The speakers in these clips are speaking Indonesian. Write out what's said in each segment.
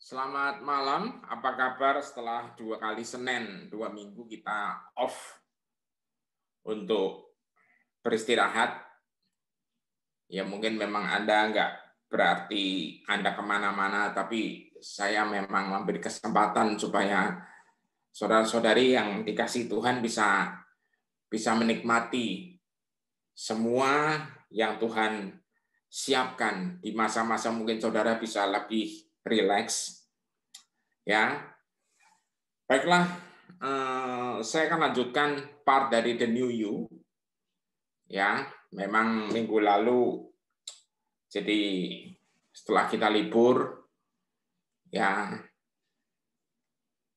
Selamat malam, apa kabar setelah 2 kali Senin, 2 minggu kita off untuk beristirahat. Ya mungkin memang Anda nggak berarti Anda kemana-mana, tapi saya memang memberi kesempatan supaya saudara-saudari yang dikasih Tuhan bisa menikmati semua yang Tuhan siapkan di masa-masa mungkin saudara bisa lebih rileks. Ya, baiklah, saya akan lanjutkan part dari The New You. Ya, memang minggu lalu, jadi setelah kita libur, ya,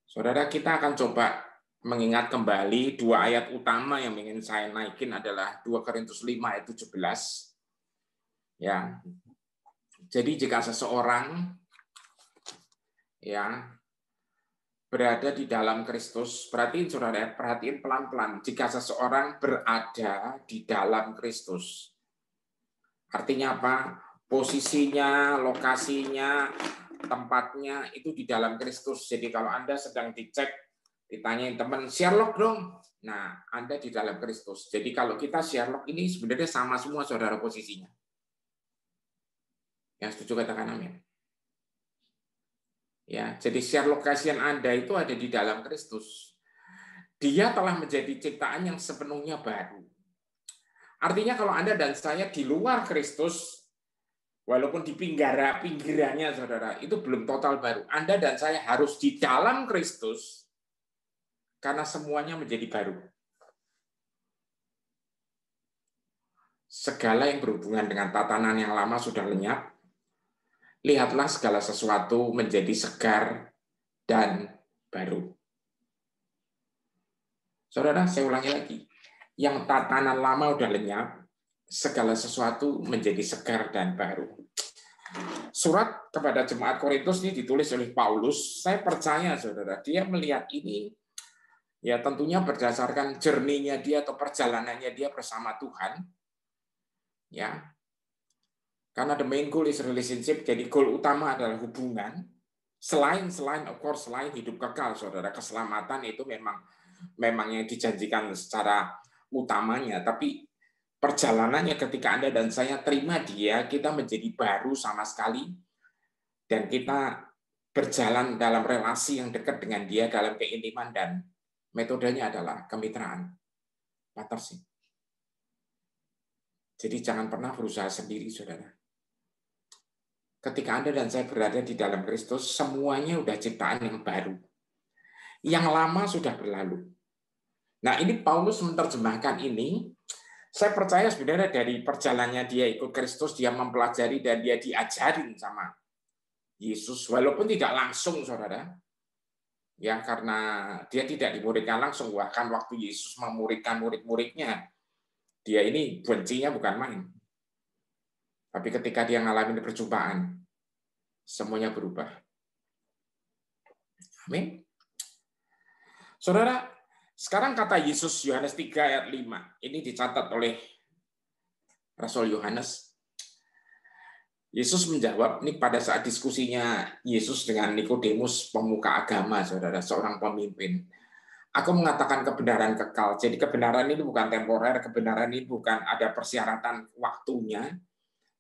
saudara kita akan coba mengingat kembali 2 ayat utama yang ingin saya naikin adalah 2 Korintus 5 ayat 17. Ya, jadi jika seseorang ya berada di dalam Kristus, perhatiin saudara, perhatiin pelan-pelan. Jika seseorang berada di dalam Kristus, artinya apa? Posisinya, lokasinya, tempatnya itu di dalam Kristus. Jadi kalau Anda sedang dicek, ditanyain teman, Sherlock dong. Nah, Anda di dalam Kristus. Jadi kalau kita Sherlock ini sebenarnya sama semua saudara posisinya. Yang setuju katakan amin. Ya, jadi share location Anda itu ada di dalam Kristus. Dia telah menjadi ciptaan yang sepenuhnya baru. Artinya kalau Anda dan saya di luar Kristus, walaupun di pinggirannya saudara, itu belum total baru. Anda dan saya harus di dalam Kristus, karena semuanya menjadi baru. Segala yang berhubungan dengan tatanan yang lama sudah lenyap. Lihatlah segala sesuatu menjadi segar dan baru. Saudara, saya ulangi lagi. Yang tatanan lama udah lenyap, segala sesuatu menjadi segar dan baru. Surat kepada jemaat Korintus ini ditulis oleh Paulus. Saya percaya, saudara, dia melihat ini, ya tentunya berdasarkan journey-nya dia atau perjalanannya dia bersama Tuhan. Ya, karena the main goal is relationship, jadi goal utama adalah hubungan. Selain hidup kekal, saudara, keselamatan itu memang yang dijanjikan secara utamanya, tapi perjalanannya ketika Anda dan saya terima dia, kita menjadi baru sama sekali, dan kita berjalan dalam relasi yang dekat dengan dia dalam keintiman, dan metodenya adalah kemitraan, partnership. Jadi jangan pernah berusaha sendiri, saudara. Ketika Anda dan saya berada di dalam Kristus, semuanya udah ciptaan yang baru. Yang lama sudah berlalu. Nah, ini Paulus menerjemahkan ini. Saya percaya sebenarnya dari perjalanannya dia ikut Kristus, dia mempelajari dan dia diajarin sama Yesus, walaupun tidak langsung, saudara. Ya, karena dia tidak dimuridkan langsung, bahkan waktu Yesus memuridkan murid-muridnya, dia ini bencinya bukan main. Tapi ketika dia ngalamin perjumpaan, semuanya berubah. Amin. Saudara, sekarang kata Yesus Yohanes 3 ayat 5, ini dicatat oleh Rasul Yohanes. Yesus menjawab, ini pada saat diskusinya Yesus dengan Nikodemus, pemuka agama, saudara, seorang pemimpin. Aku mengatakan kebenaran kekal. Jadi kebenaran ini bukan temporer, kebenaran ini bukan ada persyaratan waktunya,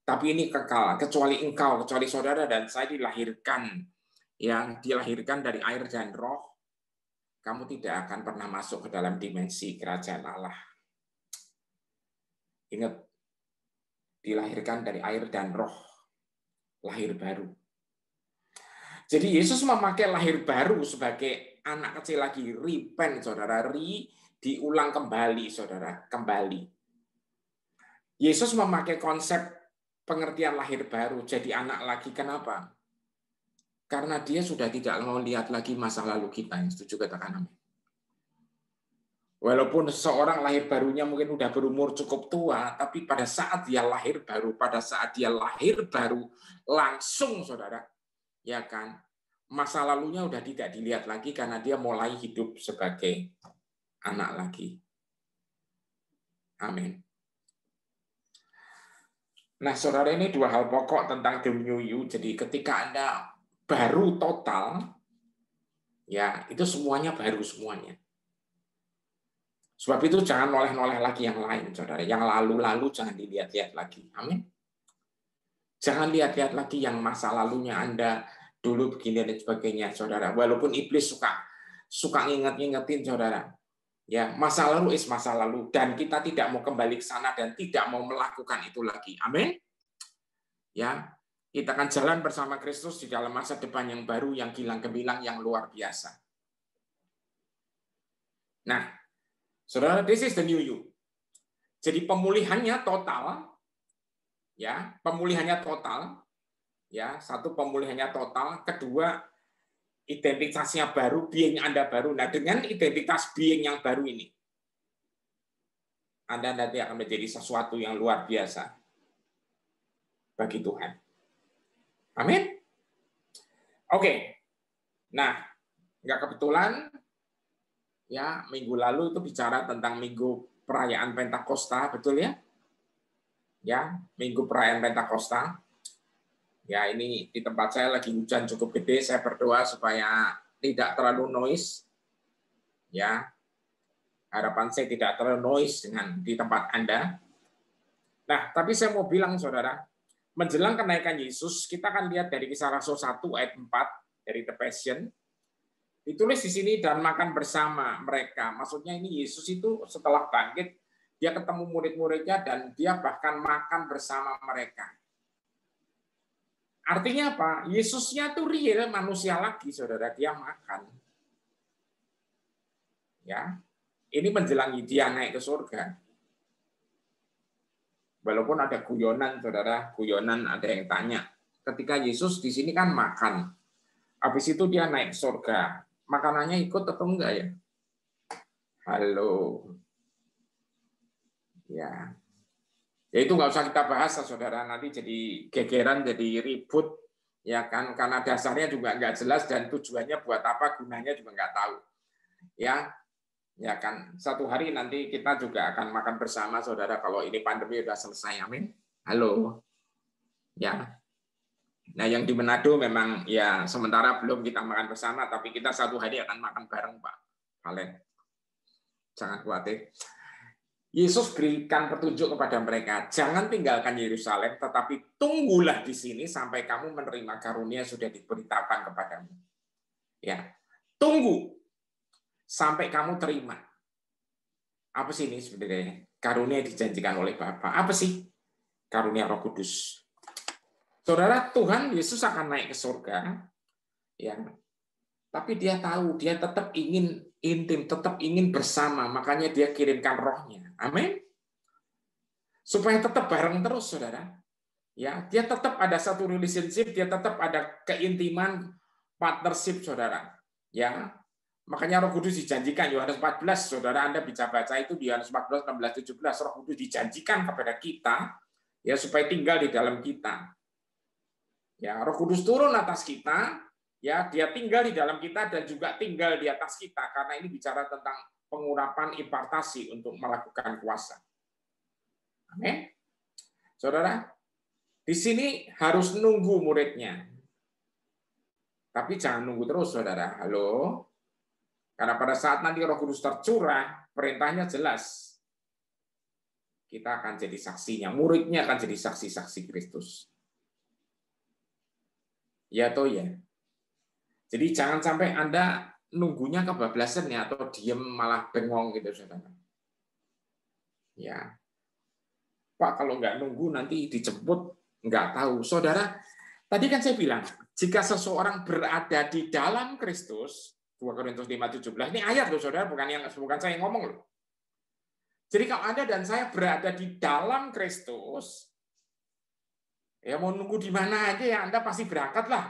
tapi ini kekal. Kecuali engkau, kecuali saudara dan saya dilahirkan dari air dan roh, kamu tidak akan pernah masuk ke dalam dimensi kerajaan Allah. Ingat, dilahirkan dari air dan roh, lahir baru. Jadi Yesus memakai lahir baru sebagai anak kecil lagi, repent, saudara, diulang kembali, saudara, kembali. Yesus memakai konsep pengertian lahir baru, jadi anak lagi. Kenapa? Karena dia sudah tidak mau lihat lagi masa lalu kita. Yang setuju katakan amin. Walaupun seseorang lahir barunya mungkin udah berumur cukup tua, tapi pada saat dia lahir baru, langsung, saudara, ya kan, masa lalunya udah tidak dilihat lagi karena dia mulai hidup sebagai anak lagi. Amin. Nah, saudara, ini 2 hal pokok tentang the new you. Jadi ketika Anda baru total, ya itu semuanya baru semuanya. Sebab itu jangan noleh-noleh lagi yang lain, saudara. Yang lalu-lalu jangan dilihat-lihat lagi. Amin. Jangan lihat-lihat lagi yang masa lalunya Anda dulu begini dan sebagainya, saudara. Walaupun iblis suka nginget-ngingetin, saudara. Ya, masa lalu masa lalu, dan kita tidak mau kembali ke sana dan tidak mau melakukan itu lagi. Amin. Ya, kita akan jalan bersama Kristus di dalam masa depan yang baru, yang gilang gemilang, yang luar biasa. Nah, saudara, this is the new you. Jadi pemulihannya total, ya, pemulihannya total, ya, satu pemulihannya total, kedua identitasnya baru, being Anda baru. Nah, dengan identitas being yang baru ini, Anda nanti akan menjadi sesuatu yang luar biasa bagi Tuhan. Amin. Oke. Nah, nggak kebetulan, ya, minggu lalu itu bicara tentang minggu perayaan Pentakosta, betul ya? Ya, minggu perayaan Pentakosta. Ya, ini di tempat saya lagi hujan cukup gede. Saya berdoa supaya tidak terlalu noise. Ya, harapan saya tidak terlalu noise dengan di tempat Anda. Nah, tapi saya mau bilang, saudara, menjelang kenaikan Yesus, kita akan lihat dari Kisah Rasul 1 ayat 4 dari The Passion. Ditulis di sini, dan makan bersama mereka. Maksudnya ini Yesus itu setelah bangkit, dia ketemu murid-muridnya dan dia bahkan makan bersama mereka. Artinya apa? Yesusnya itu real manusia lagi, saudara. Dia makan. Ya, ini menjelangi dia naik ke surga. Walaupun ada guyonan, saudara, guyonan ada yang tanya. Ketika Yesus di sini kan makan, habis itu dia naik surga. Makanannya ikut atau enggak ya? Halo. Ya. Ya itu nggak usah kita bahas, saudara. Nanti jadi gegeran, jadi ribut. Ya kan, karena dasarnya juga nggak jelas dan tujuannya buat apa, gunanya juga nggak tahu. Ya kan, satu hari nanti kita juga akan makan bersama, saudara, kalau ini pandemi sudah selesai. Amin. Halo. Ya. Nah, yang di Manado memang ya sementara belum kita makan bersama, tapi kita satu hari akan makan bareng, Pak Valen. Jangan khawatir. Yesus berikan petunjuk kepada mereka, jangan tinggalkan Yerusalem, tetapi tunggulah di sini sampai kamu menerima karunia sudah diberitakan kepadamu. Ya, tunggu sampai kamu terima. Apa sih ini sebenarnya? Karunia dijanjikan oleh Bapa. Apa sih? Karunia Roh Kudus. Saudara, Tuhan Yesus akan naik ke surga, ya. Tapi dia tahu, dia tetap ingin intim, tetap ingin bersama, makanya dia kirimkan rohnya. Amin. Supaya tetap bareng terus, saudara. Ya, dia tetap ada satu relationship, dia tetap ada keintiman, partnership, saudara. Ya, makanya Roh Kudus dijanjikan, Yohanes 14, saudara, Anda bisa baca itu di Yohanes 14, 16, 17, Roh Kudus dijanjikan kepada kita, ya, supaya tinggal di dalam kita. Ya, Roh Kudus turun atas kita, ya, dia tinggal di dalam kita dan juga tinggal di atas kita, karena ini bicara tentang pengurapan impartasi untuk melakukan kuasa. Amin. Saudara, di sini harus nunggu muridnya. Tapi jangan nunggu terus, saudara. Halo? Karena pada saat nanti Roh Kudus tercurah, perintahnya jelas. Kita akan jadi saksinya. Muridnya akan jadi saksi-saksi Kristus. Ya atau ya? Jadi jangan sampai Anda nunggunya kebablasan ya, atau diem malah bengong gitu, saudara. Ya. Pak, kalau nggak nunggu nanti dijemput, nggak tahu. Saudara, tadi kan saya bilang, jika seseorang berada di dalam Kristus, 2 Korintus 5:17, ini ayat loh, saudara, bukan saya yang ngomong loh. Jadi kalau Anda dan saya berada di dalam Kristus, ya mau nunggu di mana aja ya, Anda pasti berangkat lah.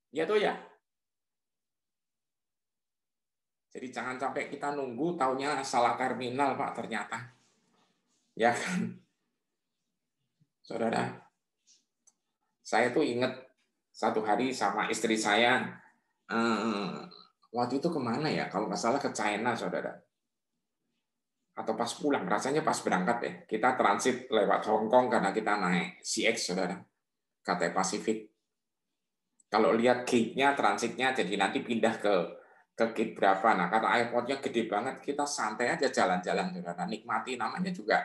Ya toh ya. Jadi jangan sampai kita nunggu, taunya salah terminal, Pak, ternyata. Ya kan? Saudara, saya tuh ingat satu hari sama istri saya, waktu itu kemana ya? Kalau nggak salah ke China, saudara. Atau pas pulang, rasanya pas berangkat ya. Kita transit lewat Hong Kong karena kita naik CX, saudara. Cathay Pacific. Kalau lihat gate-nya, transitnya, jadi nanti pindah ke gate berapa. Nah, karena airportnya gede banget, kita santai aja jalan-jalan, saudara. Nikmati, namanya juga.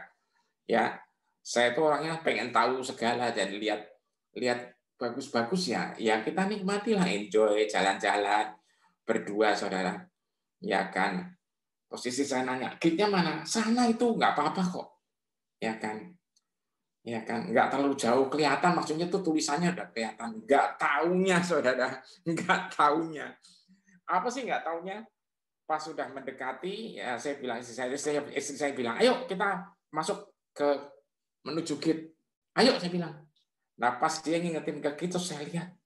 Ya, saya tuh orangnya pengen tahu segala dan lihat bagus-bagus ya. Ya kita nikmati lah, enjoy jalan-jalan berdua, saudara. Ya kan. Posisi saya nanya, gate-nya mana? Sana itu, nggak apa-apa kok. Ya kan. Ya kan, nggak terlalu jauh kelihatan, maksudnya tuh tulisannya udah kelihatan. Nggak taunya, saudara, nggak taunya. Apa sih nggak taunya? Pas sudah mendekati, ya saya bilang istri saya bilang, ayo kita masuk ke menuju gate. Ayo, saya bilang. Nah pas dia ngingetin ke gate, saya lihat,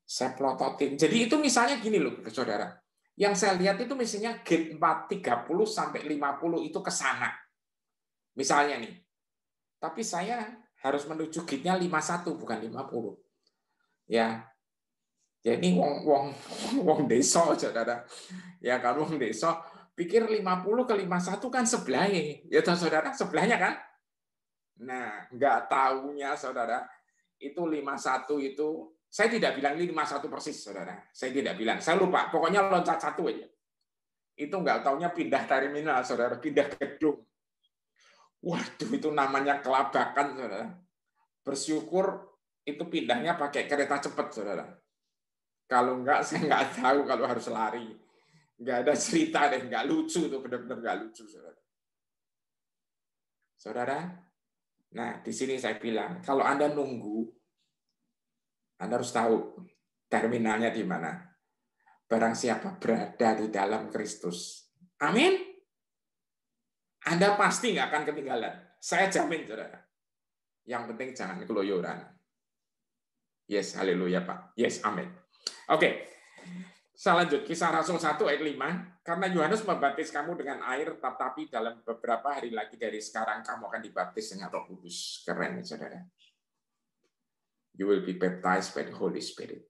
saya pelototin. Jadi itu misalnya gini loh, saudara. Yang saya lihat itu misalnya gate 430 sampai 50 itu ke sana. Misalnya nih. Tapi saya harus menuju gate-nya 51 bukan 50. Ya. Jadi wong desa, saudara. Ya kan wong desa pikir 50 ke 51 kan sebelahnya. Ya toh, saudara, sebelahnya kan? Nah, nggak tahunya, saudara, itu 51 itu saya tidak bilang ini 51 persis, saudara. Saya tidak bilang. Saya lupa. Pokoknya loncat satu aja. Itu nggak tahunya pindah terminal, saudara, pindah gedung. Waduh, itu namanya kelabakan, saudara. Bersyukur itu pindahnya pakai kereta cepat, saudara. Kalau enggak, saya nggak tahu kalau harus lari. Nggak ada cerita deh, nggak lucu tuh, benar-benar nggak lucu, saudara. Saudara, nah di sini saya bilang, kalau Anda nunggu, Anda harus tahu terminalnya di mana. Barang siapa berada di dalam Kristus. Amin. Anda pasti nggak akan ketinggalan. Saya jamin, saudara. Yang penting jangan keloyoran. Yes, haleluya Pak. Yes, amin. Oke, saya lanjut. Kisah Rasul 1 ayat 5. Karena Yohanes membaptis kamu dengan air, tetapi dalam beberapa hari lagi dari sekarang kamu akan dibaptis dengan Roh Kudus. Keren, saudara. You will be baptized by the Holy Spirit.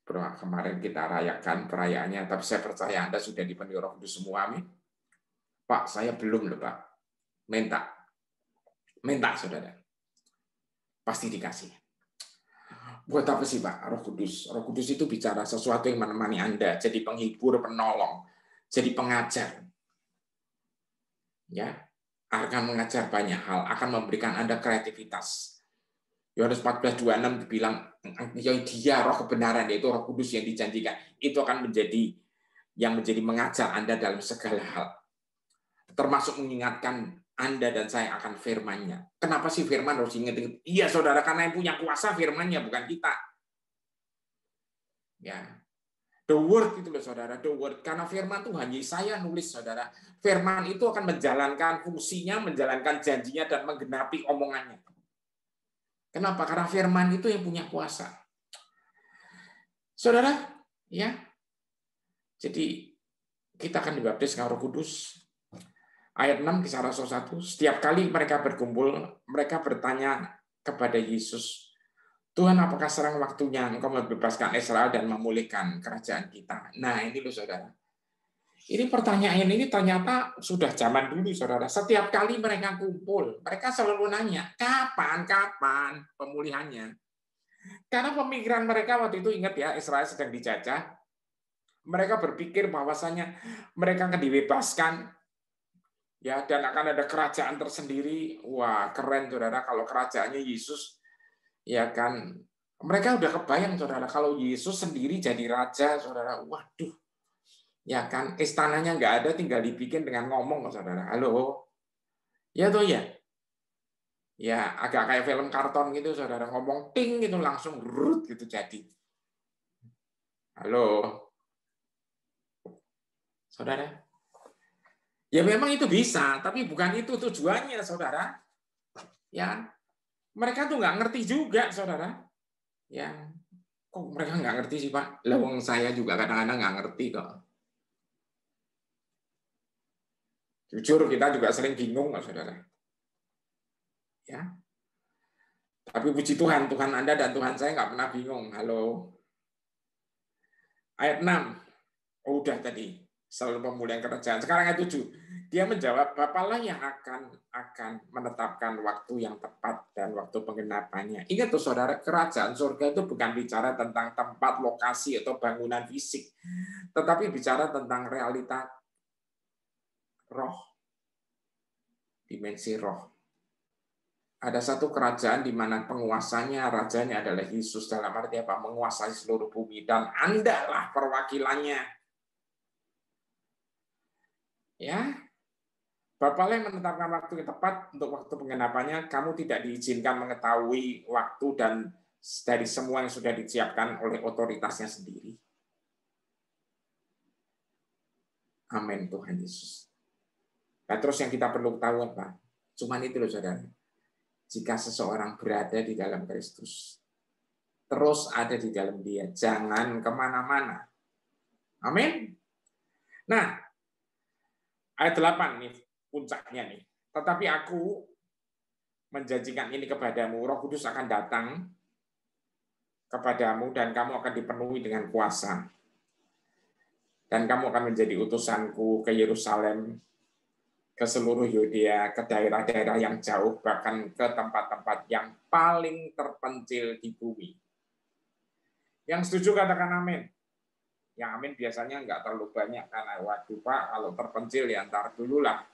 Kemarin kita rayakan perayaannya, tapi saya percaya Anda sudah dipenuhi Roh Kudus semua, amin. Pak, saya belum loh, Pak. Minta, saudara. Pasti dikasih. Buat apa sih, Pak, Roh Kudus? Roh Kudus itu bicara sesuatu yang menemani Anda, jadi penghibur, penolong, jadi pengajar. Ya, akan mengajar banyak hal, akan memberikan Anda kreativitas. Yohanes 14:26 dibilang, dia roh kebenaran, yaitu Roh Kudus yang dijanjikan, itu akan menjadi mengajar Anda dalam segala hal. Termasuk mengingatkan Anda dan saya akan firman-Nya. Kenapa sih firman harus ingat-ingat? Iya, saudara, karena yang punya kuasa firman-Nya, bukan kita. Ya, the word itu loh, saudara, the word. Karena firman itu hanya saya nulis, saudara. Firman itu akan menjalankan fungsinya, menjalankan janjinya, dan menggenapi omongannya. Kenapa? Karena firman itu yang punya kuasa. Saudara, ya. Jadi kita akan dibaptis dengan Roh Kudus. Ayat 6 Kisah Rasul 1, setiap kali mereka berkumpul, mereka bertanya kepada Yesus, Tuhan, apakah sekarang waktunya Engkau membebaskan Israel dan memulihkan kerajaan kita? Nah, ini loh, saudara. Ini pertanyaan ini ternyata sudah zaman dulu, saudara. Setiap kali mereka kumpul, mereka selalu nanya, kapan pemulihannya? Karena pemikiran mereka waktu itu, ingat ya, Israel sedang dijajah. Mereka berpikir bahwasanya mereka akan dibebaskan, ya, dan akan ada kerajaan tersendiri. Wah, keren, saudara, kalau kerajaannya Yesus, ya kan. Mereka udah kebayang, saudara, kalau Yesus sendiri jadi raja, saudara. Waduh, ya kan, istananya nggak ada, tinggal dibikin dengan ngomong, saudara. Halo, ya tuh ya. Ya, agak kayak film karton gitu, saudara. Ngomong ting gitu langsung rut gitu jadi. Halo, saudara. Ya memang itu bisa, tapi bukan itu tujuannya, saudara. Ya, mereka tuh nggak ngerti juga, saudara. Ya, kok mereka nggak ngerti sih, Pak? Lawang saya juga kadang-kadang nggak ngerti kok. Jujur, kita juga sering bingung, saudara. Ya, tapi puji Tuhan, Tuhan Anda dan Tuhan saya nggak pernah bingung. Halo. Ayat 6. Oh, udah tadi. selalu pemulihan kerajaan. Sekarang ayat 7. Dia menjawab, Bapalah yang akan menetapkan waktu yang tepat dan waktu penggenapannya. Ingat tuh saudara, kerajaan surga itu bukan bicara tentang tempat, lokasi, atau bangunan fisik. Tetapi bicara tentang realita roh, dimensi roh. Ada satu kerajaan di mana penguasanya, rajanya adalah Yesus, dalam arti apa? Menguasai seluruh bumi. Dan Anda lah perwakilannya. Ya, Bapa yang menetapkan waktu yang tepat untuk waktu penggenapannya, kamu tidak diizinkan mengetahui waktu dan dari semua yang sudah disiapkan oleh otoritasnya sendiri. Amin Tuhan Yesus. Nah, terus yang kita perlu tahu apa? Cuman itu loh saudara. Jika seseorang berada di dalam Kristus, terus ada di dalam Dia, jangan kemana-mana. Amin. Nah, ayat 8 nih, puncaknya nih. Tetapi aku menjanjikan ini kepadamu, Roh Kudus akan datang kepadamu dan kamu akan dipenuhi dengan kuasa. Dan kamu akan menjadi utusanku ke Yerusalem, ke seluruh Yudea, ke daerah-daerah yang jauh, bahkan ke tempat-tempat yang paling terpencil di bumi. Yang setuju katakan amin. Yang amin biasanya nggak terlalu banyak, karena waduh Pak, kalau terpencil ya ntar dulu lah.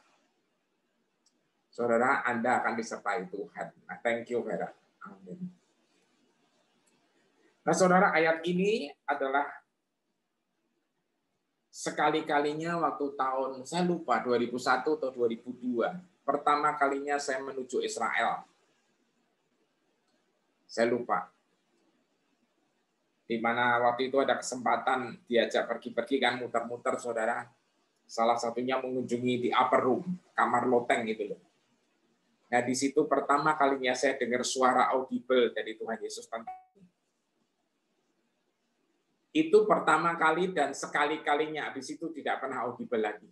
Saudara, Anda akan disertai Tuhan. Nah, thank you, Vera. Amin. Nah, saudara, ayat ini adalah sekali-kalinya waktu tahun, saya lupa, 2001 atau 2002. Pertama kalinya saya menuju Israel. Saya lupa. Di mana waktu itu ada kesempatan diajak pergi-pergi kan, muter-muter, saudara. Salah satunya mengunjungi di upper room, kamar loteng gitu loh. Nah, di situ pertama kalinya saya dengar suara audible dari Tuhan Yesus tentang itu pertama kali dan sekali-kalinya, habis itu tidak pernah audible lagi.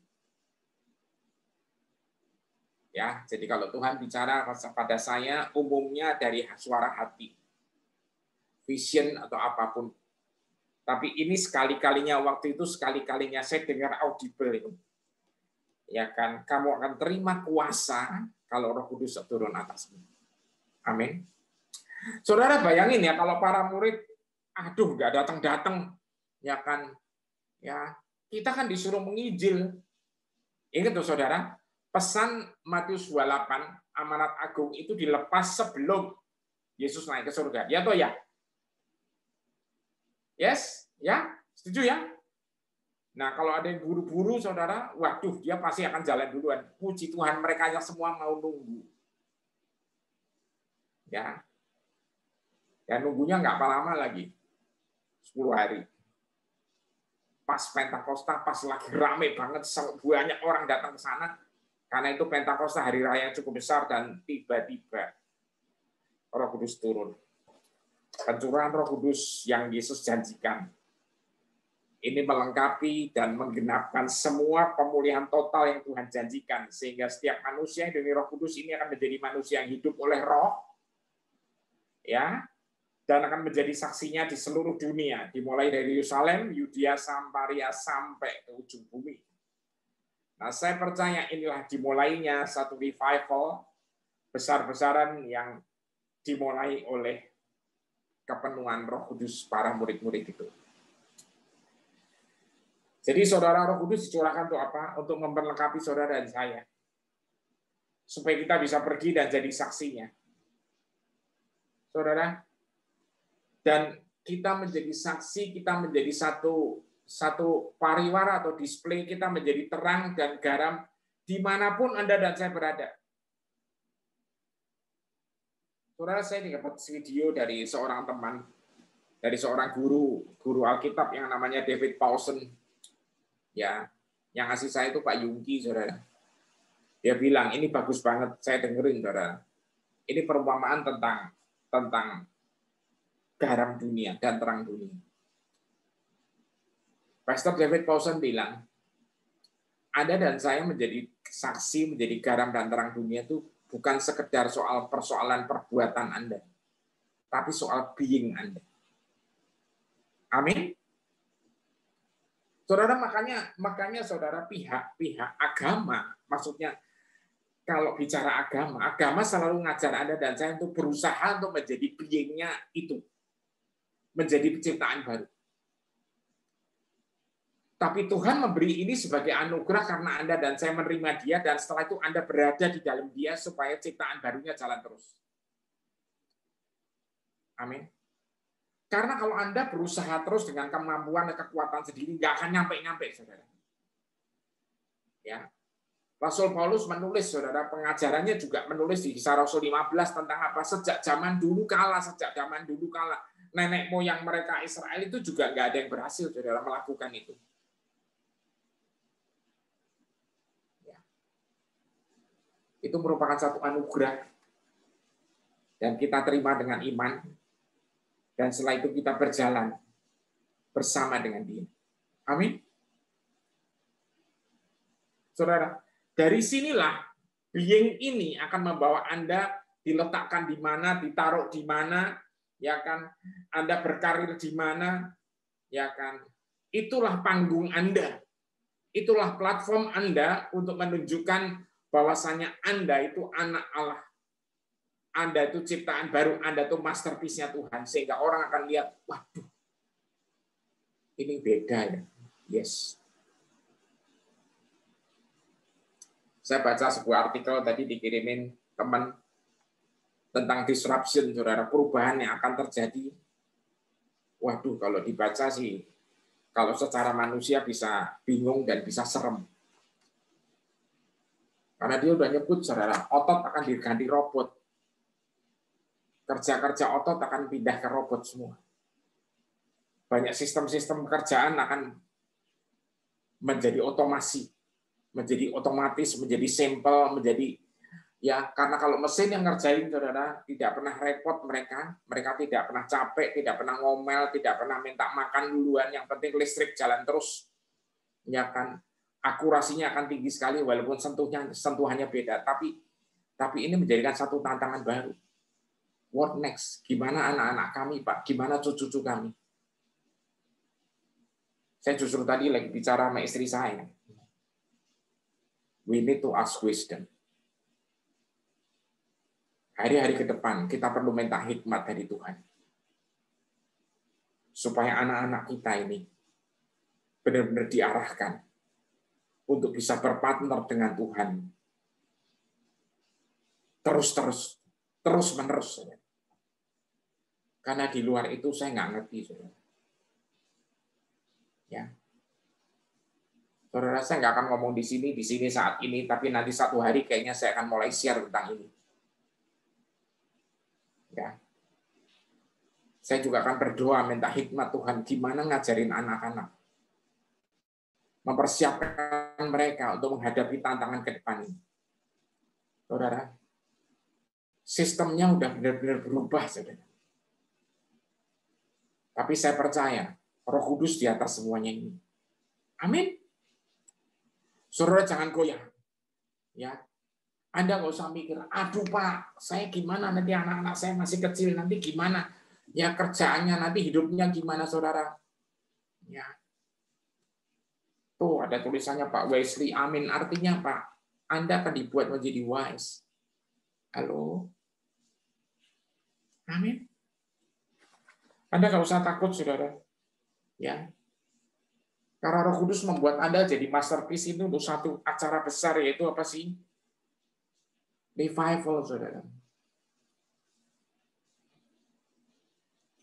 Ya, jadi kalau Tuhan bicara pada saya, umumnya dari suara hati, vision atau apapun. Tapi ini sekali-kalinya, waktu itu sekali-kalinya saya dengar audible itu. Ya kan, kamu akan terima kuasa kalau Roh Kudus turun atasmu. Amin. Saudara bayangin ya, kalau para murid, aduh nggak datang-datang, ya kan, ya kita kan disuruh menginjil. Ingat tuh saudara, pesan Matius 28, amanat agung itu dilepas sebelum Yesus naik ke surga. Ya toh ya? Yes? Ya? Setuju ya? Nah, kalau ada yang buru-buru, saudara, waduh, dia pasti akan jalan duluan. Puji Tuhan, mereka yang semua mau nunggu. Ya, ya nunggunya nggak lama lagi. 10 hari. Pas Pentakosta, pas lagi rame banget, banyak orang datang ke sana. Karena itu Pentakosta hari raya cukup besar dan tiba-tiba Roh Kudus turun. Pencurahan Roh Kudus yang Yesus janjikan. Ini melengkapi dan menggenapkan semua pemulihan total yang Tuhan janjikan. Sehingga setiap manusia yang dari Roh Kudus ini akan menjadi manusia yang hidup oleh roh. Ya, dan akan menjadi saksinya di seluruh dunia. Dimulai dari Yerusalem, Yudea, Samaria, sampai ke ujung bumi. Nah, saya percaya inilah dimulainya satu revival besar-besaran yang dimulai oleh kepenuhan Roh Kudus para murid-murid itu. Jadi saudara, Roh Kudus dicurahkan untuk apa? Untuk memperlengkapi saudara dan saya. Supaya kita bisa pergi dan jadi saksinya. Saudara, dan kita menjadi saksi, kita menjadi satu pariwara atau display, kita menjadi terang dan garam dimanapun Anda dan saya berada. Saudara, saya dapat video dari seorang teman, dari seorang guru Alkitab yang namanya David Paulsen. Ya, yang ngasih saya itu Pak Yungki, saudara. Dia bilang, ini bagus banget, saya dengerin, saudara. Ini perumpamaan tentang garam dunia dan terang dunia. Pastor David Paulsen bilang, Anda dan saya menjadi saksi, menjadi garam dan terang dunia itu bukan sekedar soal persoalan perbuatan Anda, tapi soal being Anda. Amin. Saudara, makanya saudara, pihak agama, maksudnya kalau bicara agama selalu ngajar Anda dan saya untuk berusaha untuk menjadi beingnya itu, menjadi penciptaan baru. Tapi Tuhan memberi ini sebagai anugerah karena Anda dan saya menerima Dia, dan setelah itu Anda berada di dalam Dia supaya ciptaan barunya jalan terus. Amin. Karena kalau Anda berusaha terus dengan kemampuan dan kekuatan sendiri, nggak akan nyampe-nyampe, saudara. Ya. Rasul Paulus menulis, saudara, pengajarannya juga menulis di Kisah Rasul 15 tentang apa? Sejak zaman dulu kala, nenek moyang mereka Israel itu juga nggak ada yang berhasil, saudara, melakukan itu. Ya. Itu merupakan satu anugerah, dan kita terima dengan iman. Dan setelah itu kita berjalan bersama dengan Dia. Amin. Saudara, dari sinilah being ini akan membawa Anda diletakkan di mana, ditaruh di mana, ya kan? Anda berkarir di mana, ya kan? Itulah panggung Anda. Itulah platform Anda untuk menunjukkan bahwasanya Anda itu anak Allah. Anda itu ciptaan baru, Anda itu masterpiece-nya Tuhan. Sehingga orang akan lihat, waduh, ini beda ya. Yes. Saya baca sebuah artikel tadi dikirimin teman tentang disruption, saudara, perubahan yang akan terjadi. Waduh, kalau dibaca sih, kalau secara manusia bisa bingung dan bisa serem. Karena dia udah nyebut, saudara, otot akan diganti robot. Kerja-kerja otot akan pindah ke robot semua. Banyak sistem-sistem pekerjaan akan menjadi otomasi, menjadi otomatis, menjadi simple, menjadi ya, karena kalau mesin yang ngerjain, saudara, tidak pernah repot mereka tidak pernah capek, tidak pernah ngomel, tidak pernah minta makan duluan, yang penting listrik jalan terus. Ya kan, akurasinya akan tinggi sekali walaupun sentuhannya beda, tapi ini menjadikan satu tantangan baru. What next? Gimana anak-anak kami, Pak? Gimana cucu-cucu kami? Saya justru tadi lagi bicara sama istri saya. We need to ask wisdom. Hari-hari ke depan kita perlu minta hikmat dari Tuhan. Supaya anak-anak kita ini benar-benar diarahkan untuk bisa berpartner dengan Tuhan. Terus-menerus. Karena di luar itu saya nggak ngerti, saudara. Ya. Saudara, saya nggak akan ngomong di sini saat ini, tapi nanti satu hari kayaknya saya akan mulai share tentang ini. Ya. Saya juga akan berdoa minta hikmat Tuhan gimana ngajarin anak-anak. Mempersiapkan mereka untuk menghadapi tantangan ke depan ini. Saudara, sistemnya udah benar-benar berubah, saudara. Tapi saya percaya Roh Kudus di atas semuanya ini. Amin. Saudara jangan goyah. Ya. Anda nggak usah mikir, aduh Pak, saya gimana nanti anak-anak saya masih kecil, nanti gimana? Ya kerjaannya, nanti hidupnya gimana, saudara? Ya. Tuh ada tulisannya Pak Wesley, amin. Artinya Pak, Anda akan dibuat menjadi wise. Halo? Amin. Anda nggak usah takut, saudara. Ya. Karena Roh Kudus membuat Anda jadi masterpiece itu untuk satu acara besar, yaitu apa sih? Revival, saudara.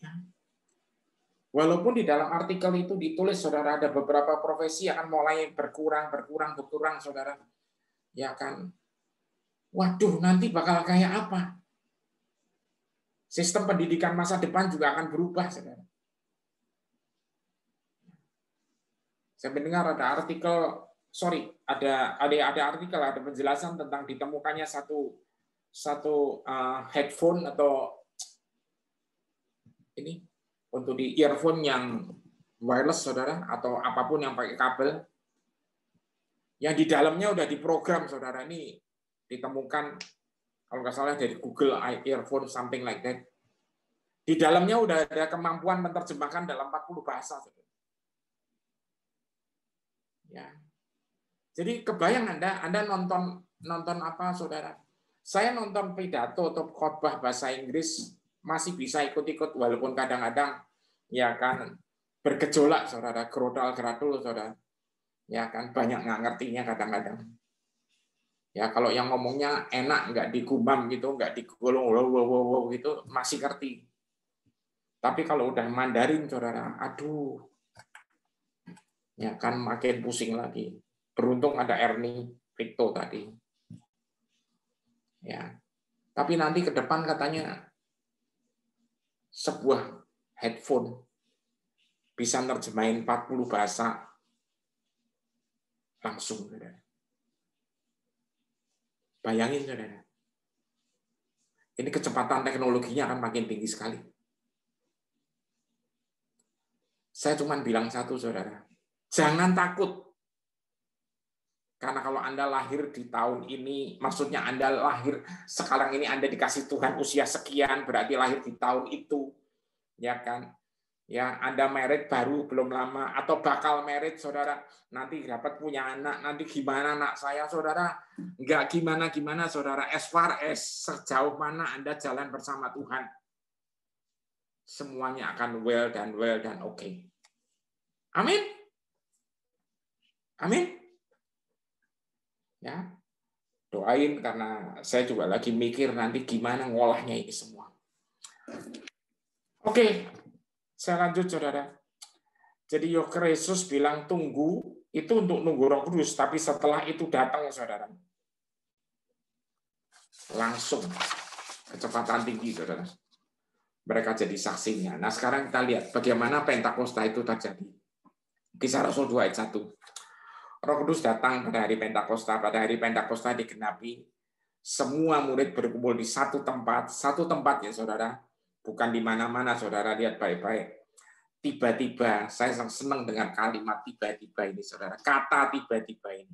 Ya. Walaupun di dalam artikel itu ditulis, saudara, ada beberapa profesi akan mulai berkurang, saudara. Ya kan? Waduh, nanti bakal kayak apa? Sistem pendidikan masa depan juga akan berubah, saudara. Saya mendengar ada artikel, ada penjelasan tentang ditemukannya satu headphone atau ini untuk di earphone yang wireless, saudara, atau apapun yang pakai kabel, yang di dalamnya udah diprogram, saudara. Ini ditemukan kalau nggak salah dari Google earphone, something like that. Di dalamnya udah ada kemampuan menerjemahkan dalam 40 bahasa, saudara. Ya. Jadi kebayang Anda nonton apa, saudara? Saya nonton pidato atau khotbah bahasa Inggris masih bisa ikut-ikut walaupun kadang-kadang ya kan bergejolak, saudara, gerodal-geradul, saudara. Ya kan banyak nggak ngertinya kadang-kadang. Ya kalau yang ngomongnya enak nggak digumam gitu, nggak digolong wow gitu masih ngerti. Tapi kalau udah Mandarin, saudara, aduh, ya kan makin pusing lagi. Beruntung ada Ernie Victo tadi. Ya, tapi nanti ke depan katanya sebuah headphone bisa nerjemahin 40 bahasa langsung, saudara. Bayangin, saudara. Ini kecepatan teknologinya akan makin tinggi sekali. Saya cuma bilang satu, saudara. Jangan takut. Karena kalau Anda lahir di tahun ini, maksudnya Anda lahir sekarang ini, Anda dikasih Tuhan usia sekian, berarti lahir di tahun itu. Ya kan? Ya, Anda merit baru belum lama atau bakal merit, saudara, nanti dapat punya anak, nanti gimana anak saya, saudara, enggak gimana saudara, as far as sejauh mana Anda jalan bersama Tuhan, semuanya akan well dan oke. Amin. Amin. Ya, doain karena saya juga lagi mikir nanti gimana ngolahnya ini semua. Oke, saya lanjut, saudara. Jadi Yesus bilang tunggu, itu untuk nunggu Roh Kudus, tapi setelah itu datang, saudara. Langsung kecepatan tinggi, saudara. Mereka jadi saksinya. Nah, sekarang kita lihat bagaimana Pentakosta itu terjadi. Kisah Rasul 2 ayat 1. Roh Kudus datang pada hari Pentakosta. Pada hari Pentakosta digenapi, semua murid berkumpul di satu tempat ya, saudara. Bukan di mana-mana, saudara, lihat baik-baik. Tiba-tiba, saya senang dengan kalimat tiba-tiba ini, saudara. Kata tiba-tiba ini.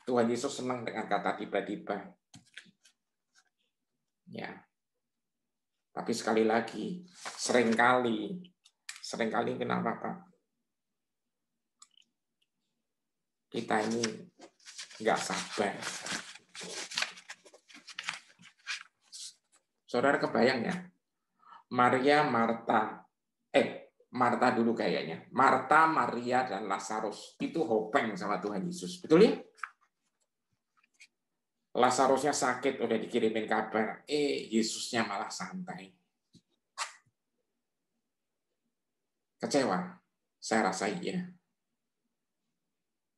Tuhan Yesus senang dengan kata tiba-tiba. Ya. Tapi sekali lagi, seringkali kenapa, Pak? Kita ini nggak sabar. Saudara kebayang ya? Marta dulu kayaknya. Marta, Maria, dan Lazarus itu hopeng sama Tuhan Yesus. Betul ya? Lazarusnya sakit, udah dikirimin kabar. Yesusnya malah santai. Kecewa? Saya rasa iya.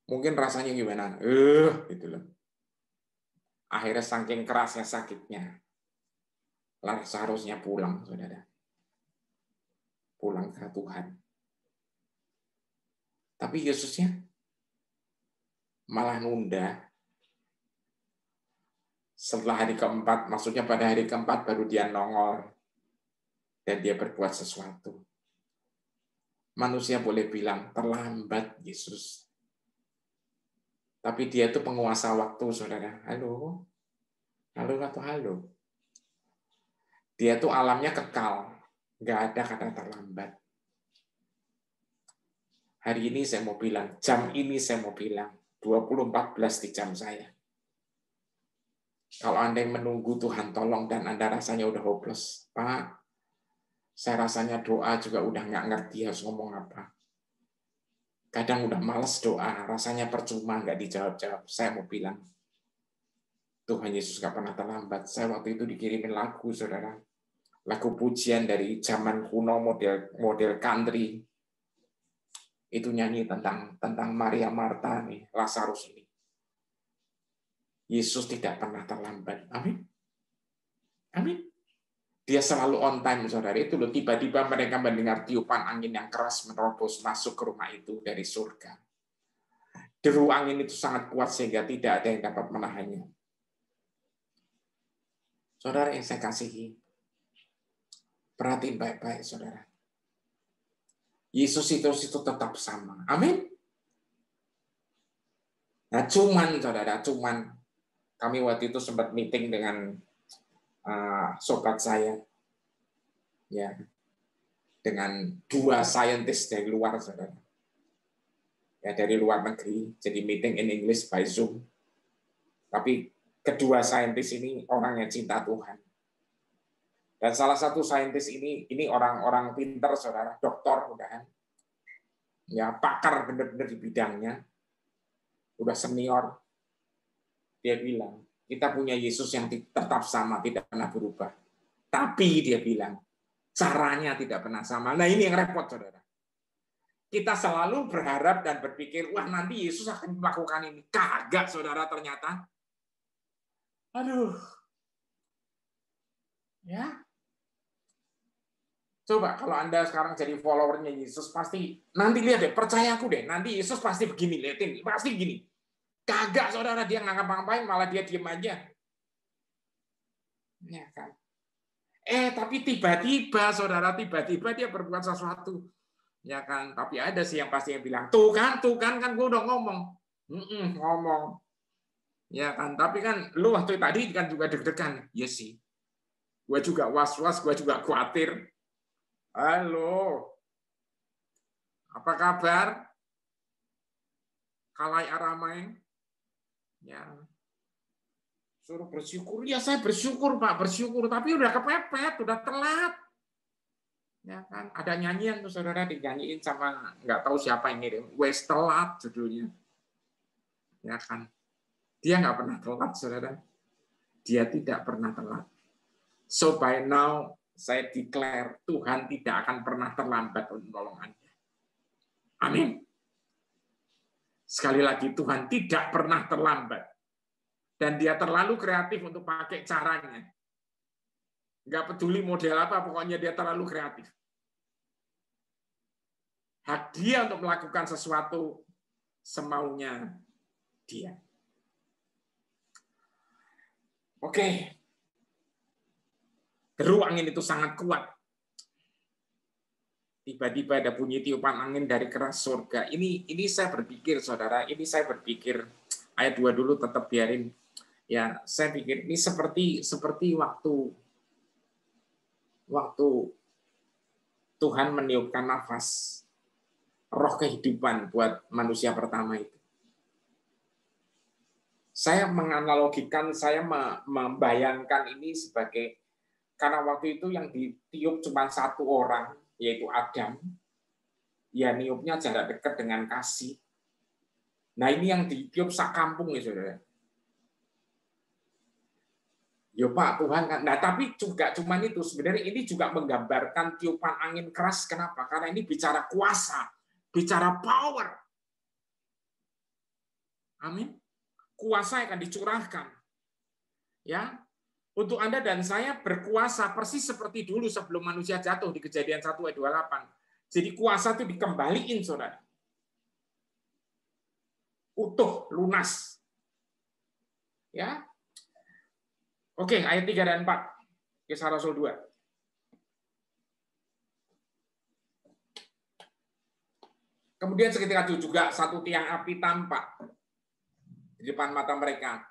Mungkin rasanya gimana? Gitu loh. Akhirnya saking kerasnya sakitnya, Lazarusnya pulang, saudara. Pulang ke Tuhan. Tapi Yesusnya malah nunda. Setelah hari keempat, maksudnya pada hari keempat baru dia nongol dan dia berbuat sesuatu. Manusia boleh bilang terlambat Yesus. Tapi dia itu penguasa waktu, saudara. Halo. Dia itu alamnya kekal. Nggak ada kata terlambat. Hari ini saya mau bilang, jam ini saya mau bilang, 2014 di jam saya. Kalau Anda yang menunggu Tuhan tolong dan Anda rasanya udah hopeless, Pak, saya rasanya doa juga udah nggak ngerti harus ngomong apa. Kadang udah males doa, rasanya percuma nggak dijawab-jawab. Saya mau bilang, Tuhan Yesus nggak pernah terlambat. Saya waktu itu dikirimin lagu, saudara. Lagu pujian dari zaman kuno model country. Itu nyanyi tentang Maria Marta nih, Lazarus ini. Yesus tidak pernah terlambat. Amin. Amin. Dia selalu on time, saudara. Itu loh, tiba-tiba mereka mendengar tiupan angin yang keras menerobos masuk ke rumah itu dari surga. Deru angin itu sangat kuat sehingga tidak ada yang dapat menahannya. Saudara yang saya kasihi, perhatiin baik-baik, saudara. Yesus itu tetap sama. Amin. Nah, saudara, kami waktu itu sempat meeting dengan sobat saya, ya, dengan 2 saintis dari luar, saudara. ya dari luar negeri, jadi meeting in English by Zoom. Tapi kedua saintis ini orang yang cinta Tuhan. Dan salah satu saintis ini orang-orang pinter, saudara, doktor, udah, ya pakar benar-benar di bidangnya, udah senior. Dia bilang, kita punya Yesus yang tetap sama, tidak pernah berubah. Tapi dia bilang, caranya tidak pernah sama. Nah ini yang repot, saudara. Kita selalu berharap dan berpikir, wah nanti Yesus akan melakukan ini. Kagak, saudara, ternyata. Aduh. Ya. Coba kalau Anda sekarang jadi followernya Yesus, pasti nanti lihat deh, percaya aku deh, nanti Yesus pasti begini, lihatin, pasti gini. Kagak, saudara, dia nggak ngapa-ngapain, malah dia diem aja. Ya kan? Tapi tiba-tiba, saudara, tiba-tiba dia berbuat sesuatu. Ya kan? Tapi ada sih yang pasti yang bilang, tuh kan, kan gue udah ngomong. Ngomong. Ya kan? Tapi kan, lu waktu tadi kan juga deg-degan. Ya sih. Gue juga was-was, gue juga khawatir. Halo. Apa kabar? Kalai aramai. Ya. Suruh bersyukur. Ya saya bersyukur, Pak, bersyukur. Tapi udah kepepet, udah telat. Ya kan? Ada nyanyian tuh, saudara, dinyanyiin sama nggak tahu siapa yang ngirim. Wes telat judulnya. Ya kan? Dia nggak pernah telat, saudara. Dia tidak pernah telat. So by now, saya declare Tuhan tidak akan pernah terlambat untuk menolong Anda. Amin. Sekali lagi, Tuhan tidak pernah terlambat. Dan dia terlalu kreatif untuk pakai caranya. Nggak peduli model apa, pokoknya dia terlalu kreatif. Hak dia untuk melakukan sesuatu semaunya dia. Oke. Deru angin itu sangat kuat. Tiba-tiba ada bunyi tiupan angin dari keras surga. Ini saya berpikir, saudara, ayat 2 dulu tetap biarin. Ya, saya pikir ini seperti waktu Tuhan meniupkan nafas roh kehidupan buat manusia pertama itu. Saya menganalogikan, saya membayangkan ini sebagai, karena waktu itu yang ditiup cuma satu orang, yaitu Adam. Ya niupnya jarak dekat dengan kasih. Nah ini yang ditiup sak kampung ya saudara. Ya Pak Tuhan kan. Nah tapi juga cuman itu, sebenarnya ini juga menggambarkan tiupan angin keras. Kenapa? Karena ini bicara kuasa, bicara power. Amin. Kuasa yang akan dicurahkan. Ya. Untuk Anda dan saya berkuasa persis seperti dulu sebelum manusia jatuh di Kejadian 1 ayat 28. Jadi kuasa itu dikembaliin, saudara. Utuh, lunas. Ya. Oke, ayat 3 dan 4. Kisah Rasul 2. Kemudian seketika itu juga satu tiang api tampak di depan mata mereka.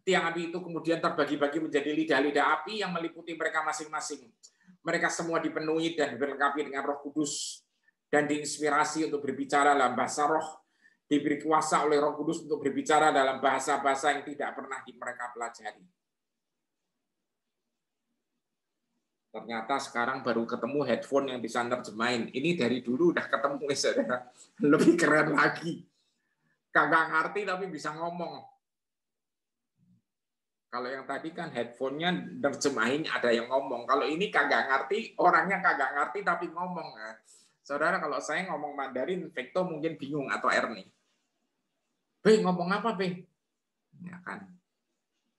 Tiang api itu kemudian terbagi-bagi menjadi lidah-lidah api yang meliputi mereka masing-masing. Mereka semua dipenuhi dan dilengkapi dengan Roh Kudus dan diinspirasi untuk berbicara dalam bahasa roh, diberi kuasa oleh Roh Kudus untuk berbicara dalam bahasa-bahasa yang tidak pernah mereka pelajari. Ternyata sekarang baru ketemu headphone yang bisa nerjemahin. Ini dari dulu udah ketemu, saudara. Lebih keren lagi. Kagak ngerti tapi bisa ngomong. Kalau yang tadi kan headphone-nya nerjemahin ada yang ngomong. Kalau ini kagak ngerti, orangnya kagak ngerti tapi ngomong. Nah, saudara, kalau saya ngomong Mandarin, Vecto mungkin bingung atau Ernie. Be, ngomong apa, Be? Ya kan.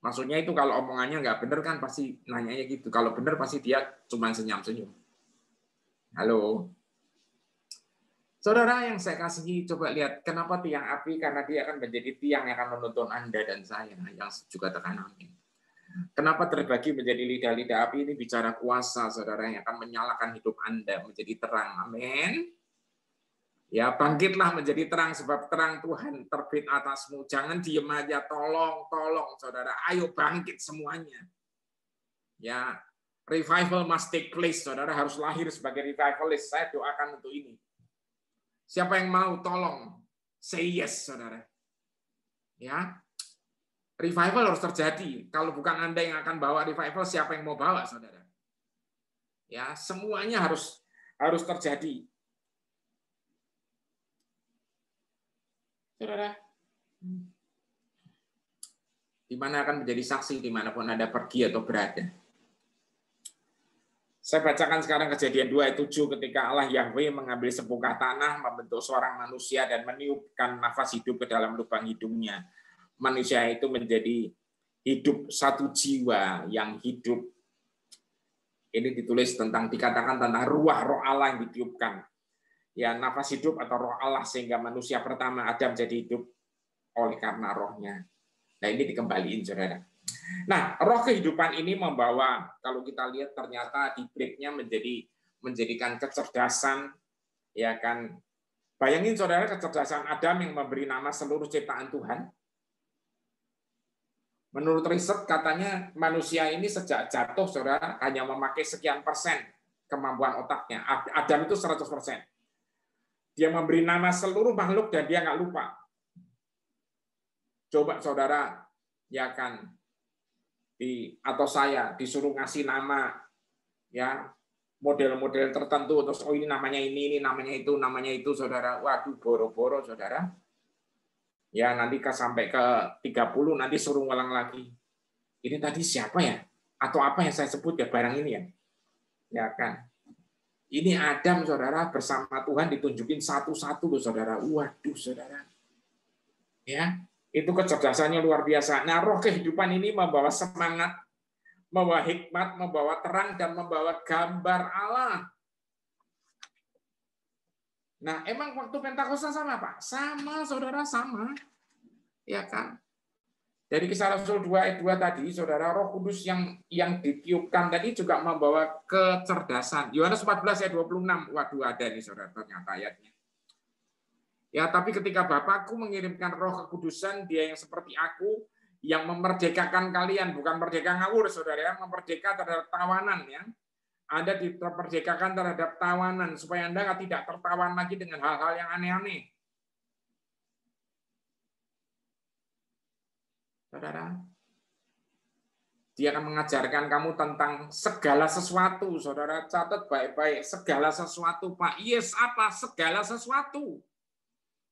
Maksudnya itu kalau omongannya nggak bener kan pasti nanyanya gitu. Kalau bener pasti dia cuma senyum-senyum. Halo. Saudara yang saya kasihi, coba lihat kenapa tiang api, karena dia akan menjadi tiang yang akan menuntun Anda dan saya, yang juga tekan amin. Kenapa terbagi menjadi lidah-lidah api, ini bicara kuasa, saudara, yang akan menyalakan hidup Anda menjadi terang, amin. Ya, bangkitlah menjadi terang, sebab terang Tuhan terbit atasmu. Jangan diem aja, tolong, saudara, ayo bangkit semuanya. Ya, revival must take place, saudara harus lahir sebagai revivalist. Saya doakan untuk ini. Siapa yang mau tolong? Say yes, saudara. Ya, revival harus terjadi. Kalau bukan Anda yang akan bawa revival, siapa yang mau bawa, saudara? Ya, semuanya harus terjadi. Saudara, di mana akan menjadi saksi dimanapun Anda pergi atau berada. Saya bacakan sekarang Kejadian 2 ayat 7 ketika Allah Yahweh mengambil sepucuk tanah, membentuk seorang manusia dan meniupkan nafas hidup ke dalam lubang hidungnya. Manusia itu menjadi hidup satu jiwa yang hidup. Ini ditulis dikatakan tentang ruah roh Allah yang ditiupkan. Ya, nafas hidup atau roh Allah sehingga manusia pertama Adam jadi hidup oleh karena rohnya. Nah, ini dikembaliin, saudara. Nah, roh kehidupan ini membawa, kalau kita lihat ternyata di breaknya menjadikan kecerdasan, ya kan. Bayangin saudara, kecerdasan Adam yang memberi nama seluruh ciptaan Tuhan. Menurut riset katanya manusia ini sejak jatuh, saudara, hanya memakai sekian persen kemampuan otaknya. Adam itu 100%. Dia memberi nama seluruh makhluk dan dia nggak lupa. Coba saudara, ya kan, atau saya disuruh ngasih nama, ya model-model tertentu, terus oh ini namanya ini namanya itu, saudara. Waduh, boro-boro, saudara. Ya nanti sampai ke 30, nanti suruh ngulang lagi. Ini tadi siapa ya? Atau apa yang saya sebut ya, barang ini ya? Ya kan. Ini Adam, saudara, bersama Tuhan ditunjukin satu-satu loh, saudara. Waduh, saudara. Ya, itu kecerdasannya luar biasa. Nah, roh kehidupan ini membawa semangat, membawa hikmat, membawa terang, dan membawa gambar Allah. Nah, emang waktu Pentakosta sama, Pak? Sama, saudara, sama. Ya kan? Dari Kisah Rasul 2 ayat 2 tadi, saudara, Roh Kudus yang ditiupkan tadi juga membawa kecerdasan. Yohanes 14 ayat 26. Waduh, ada nih, saudara, ternyata ayatnya. Ya, tapi ketika Bapakku mengirimkan Roh Kekudusan, Dia yang seperti aku, yang memerdekakan kalian, bukan merdeka ngawur, saudara, merdeka terhadap tawanan, ya. Anda diperdekakan terhadap tawanan, supaya Anda tidak tertawan lagi dengan hal-hal yang aneh-aneh. Saudara, Dia akan mengajarkan kamu tentang segala sesuatu, saudara, catat baik-baik, segala sesuatu, Pak. Yes, apa? Segala sesuatu.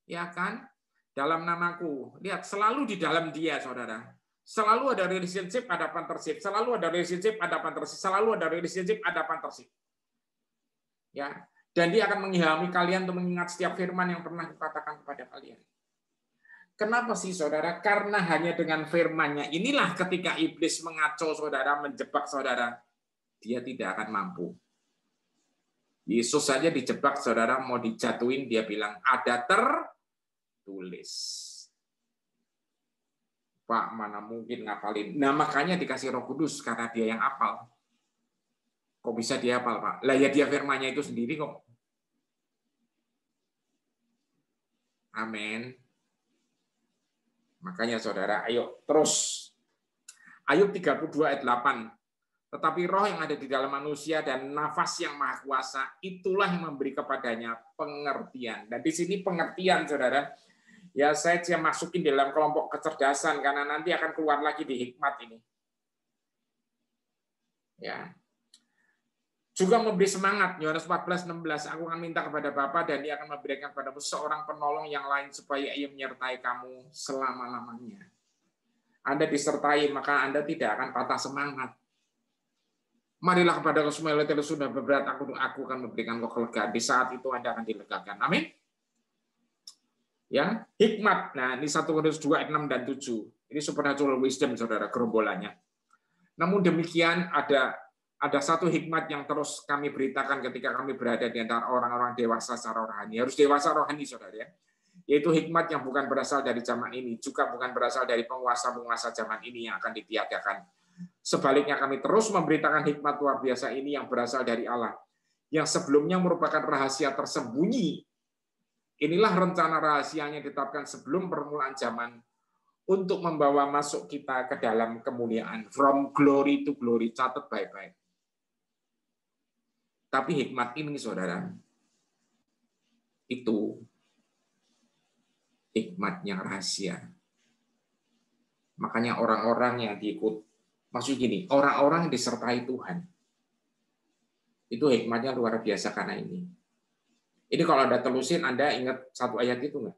Ya kan? Dalam namaku. Lihat, selalu di dalam Dia, saudara. Selalu ada relationship, ada partnership. Selalu ada relationship, ada partnership. Selalu ada relationship, ada partnership. Ya, dan Dia akan mengilhami kalian untuk mengingat setiap firman yang pernah kukatakan kepada kalian. Kenapa sih, saudara? Karena hanya dengan firman-Nya inilah ketika iblis mengacau saudara, menjebak saudara, dia tidak akan mampu. Yesus saja dijebak, saudara, mau dijatuhin, dia bilang, ada tertulis. Pak, mana mungkin ngapalin. Nah, makanya dikasih Roh Kudus, karena dia yang hafal. Kok bisa dia hafal, Pak? Lah ya dia firman-Nya itu sendiri kok. Amin. Makanya saudara, ayo terus. Ayub 32 ayat 8. Tetapi roh yang ada di dalam manusia dan nafas yang maha kuasa, itulah yang memberi kepadanya pengertian. Dan di sini pengertian, saudara, ya saya masukin dalam kelompok kecerdasan, karena nanti akan keluar lagi di hikmat ini. Ya. Juga memberi semangat, Yohanes 14:16, aku akan minta kepada Bapa dan Dia akan memberikan kepadamu seorang penolong yang lain supaya Ia menyertai kamu selama-lamanya. Anda disertai, maka Anda tidak akan patah semangat. Marilah kepada semua yang sudah berat, aku akan memberikan kelegaan. Di saat itu Anda akan dilegakan. Amin. Ya, hikmat. Nah, ini 1 Korintus 2 ayat 6 dan 7. Ini supernatural wisdom, saudara, gerombolannya. Namun demikian ada satu hikmat yang terus kami beritakan ketika kami berada di antara orang-orang dewasa secara rohani. Harus dewasa rohani, saudara, ya. Yaitu hikmat yang bukan berasal dari zaman ini, juga bukan berasal dari penguasa-penguasa zaman ini yang akan ditiadakan. Sebaliknya kami terus memberitakan hikmat luar biasa ini yang berasal dari Allah, yang sebelumnya merupakan rahasia tersembunyi. Inilah rencana rahasianya ditetapkan sebelum permulaan zaman untuk membawa masuk kita ke dalam kemuliaan. From glory to glory, catat baik-baik. Tapi hikmat ini, saudara, itu hikmatnya rahasia. Makanya orang-orang yang diikut, maksud gini, orang-orang yang disertai Tuhan, itu hikmatnya luar biasa karena ini. Ini kalau Anda telusin, Anda ingat satu ayat itu nggak?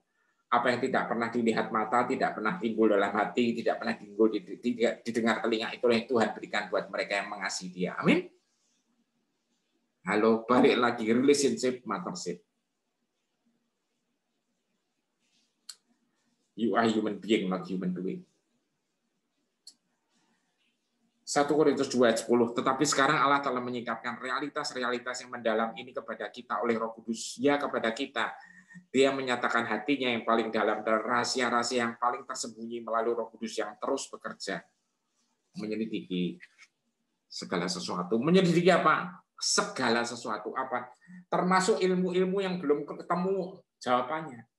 Apa yang tidak pernah dilihat mata, tidak pernah timbul dalam hati, tidak pernah timbul didengar telinga, itulah yang Tuhan berikan buat mereka yang mengasihi Dia. Amin. Halo, balik lagi relationship, partnership. You are human being, not human doing. 1 Korintus 2 ayat 10. Tetapi sekarang Allah telah menyingkapkan realitas-realitas yang mendalam ini kepada kita oleh Roh Kudus. Ya, kepada kita. Dia menyatakan hatinya yang paling dalam dan rahasia-rahasia yang paling tersembunyi melalui Roh Kudus yang terus bekerja menyelidiki segala sesuatu. Menyelidiki apa? Segala sesuatu apa? Termasuk ilmu-ilmu yang belum ketemu jawabannya.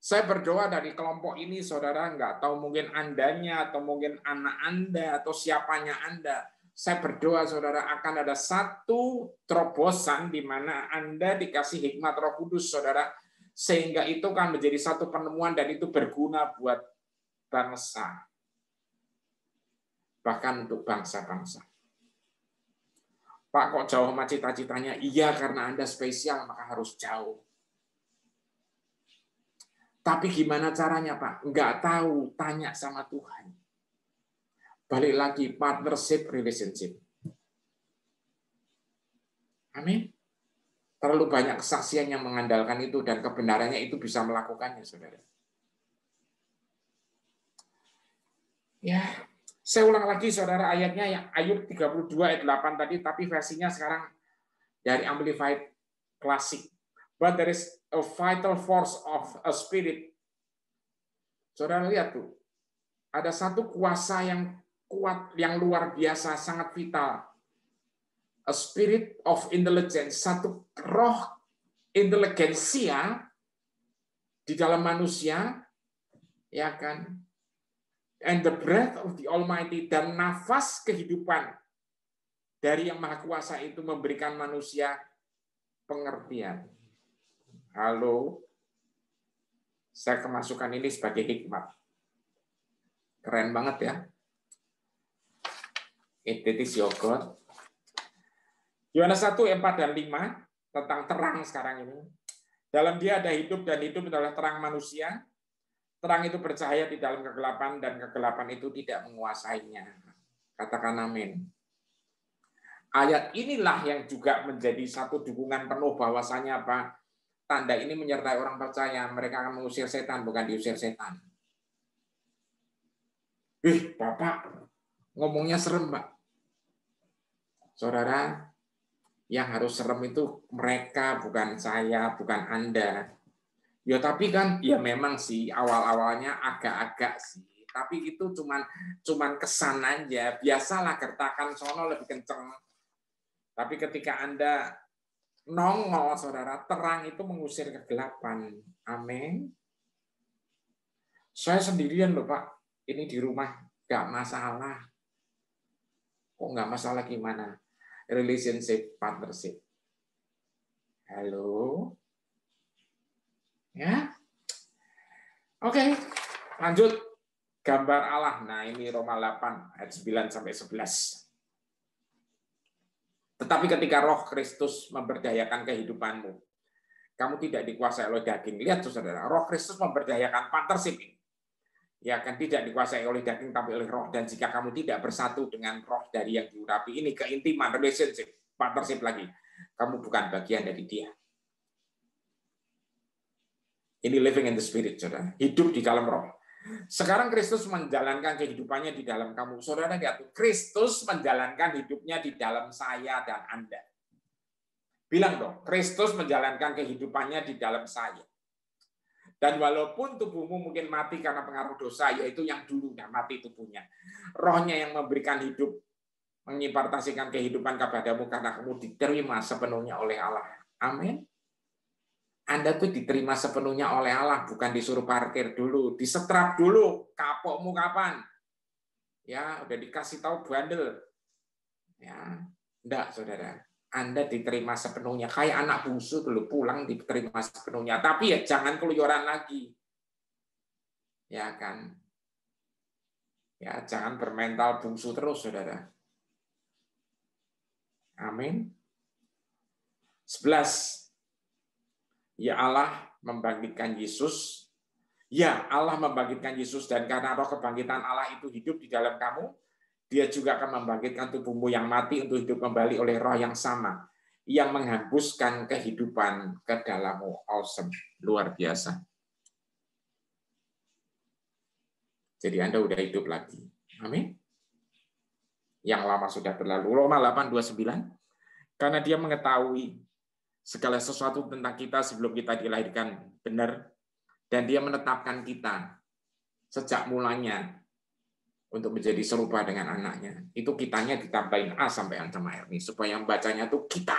Saya berdoa dari kelompok ini, saudara, nggak tahu mungkin Andanya, atau mungkin anak Anda, atau siapanya Anda. Saya berdoa, saudara, akan ada satu terobosan di mana Anda dikasih hikmat Roh Kudus, saudara, sehingga itu kan menjadi satu penemuan dan itu berguna buat bangsa. Bahkan untuk bangsa-bangsa. Pak, kok jauh sama cita-citanya? Iya, karena Anda spesial, maka harus jauh. Tapi gimana caranya, Pak? Nggak tahu, tanya sama Tuhan. Balik lagi, partnership, relationship. Amin. Terlalu banyak kesaksian yang mengandalkan itu dan kebenarannya itu bisa melakukannya, saudara. Ya, saya ulang lagi, saudara, ayatnya yang Ayub 32 ayat 8 tadi, tapi versinya sekarang dari Amplified Classic. But there is a vital force of a spirit. Saudara lihat tuh, ada satu kuasa yang kuat, yang luar biasa, sangat vital. A spirit of intelligence, satu roh inteligensia di dalam manusia, ya kan? And the breath of the Almighty, dan nafas kehidupan dari yang Maha Kuasa itu memberikan manusia pengertian. Halo, saya kemasukan ini sebagai hikmat. Keren banget ya. It is your God. Yohanes 1, 4 dan 5 tentang terang sekarang ini. Dalam Dia ada hidup dan hidup adalah terang manusia. Terang itu bercahaya di dalam kegelapan dan kegelapan itu tidak menguasainya. Katakan amin. Ayat inilah yang juga menjadi satu dukungan penuh bahwasanya apa? Tanda ini menyertai orang percaya, mereka akan mengusir setan, bukan diusir setan. Bapak, ngomongnya serem, Pak. Saudara, yang harus serem itu mereka, bukan saya, bukan Anda. Ya tapi kan, ya memang sih awal-awalnya agak-agak sih. Tapi itu cuman kesan aja. Biasalah gertakan sono lebih kenceng. Tapi ketika Anda nongol, saudara, terang itu mengusir kegelapan. Amin. Saya sendirian loh, Pak. Ini di rumah nggak masalah. Kok nggak masalah gimana? Relationship, partnership. Halo? Ya? Oke, lanjut. Gambar Allah. Nah, ini Roma 8 ayat 9 sampai 11. Tetapi ketika Roh Kristus memberdayakan kehidupanmu, kamu tidak dikuasai oleh daging. Lihat, saudara, Roh Kristus memberdayakan partnership ini. Ya kan, tidak dikuasai oleh daging tapi oleh Roh. Dan jika kamu tidak bersatu dengan Roh dari yang diurapi, ini keintiman, relationship, partnership lagi. Kamu bukan bagian dari Dia. Ini living in the spirit, saudara. Hidup di dalam Roh. Sekarang Kristus menjalankan kehidupannya di dalam kamu. Saudara lihat, Kristus menjalankan hidupnya di dalam saya dan Anda. Bilang dong, Kristus menjalankan kehidupannya di dalam saya. Dan walaupun tubuhmu mungkin mati karena pengaruh dosa, yaitu yang dulu yang mati tubuhnya. Rohnya yang memberikan hidup, mengimpartasikan kehidupan kepadamu karena kamu diterima sepenuhnya oleh Allah. Amin. Anda tuh diterima sepenuhnya oleh Allah, bukan disuruh parkir dulu, disetrap dulu, kapokmu kapan? Ya, udah dikasih tahu bandel. Ya, enggak, saudara. Anda diterima sepenuhnya. Kayak anak bungsu dulu pulang diterima sepenuhnya. Tapi ya jangan keluyuran lagi. Ya kan? Ya, jangan bermental bungsu terus, saudara. Amin. 11. Ya Allah membangkitkan Yesus. Ya Allah membangkitkan Yesus, dan karena roh kebangkitan Allah itu hidup di dalam kamu, Dia juga akan membangkitkan tubuhmu yang mati untuk hidup kembali oleh roh yang sama, yang menghembuskan kehidupan ke dalammu. Awesome. Luar biasa. Jadi Anda udah hidup lagi. Amin. Yang lama sudah berlalu. Roma 8:29. Karena Dia mengetahui segala sesuatu tentang kita sebelum kita dilahirkan benar, dan Dia menetapkan kita sejak mulanya untuk menjadi serupa dengan anaknya. Itu kitanya ditambahin A sampai N sama R nih, supaya yang bacanya tuh kita.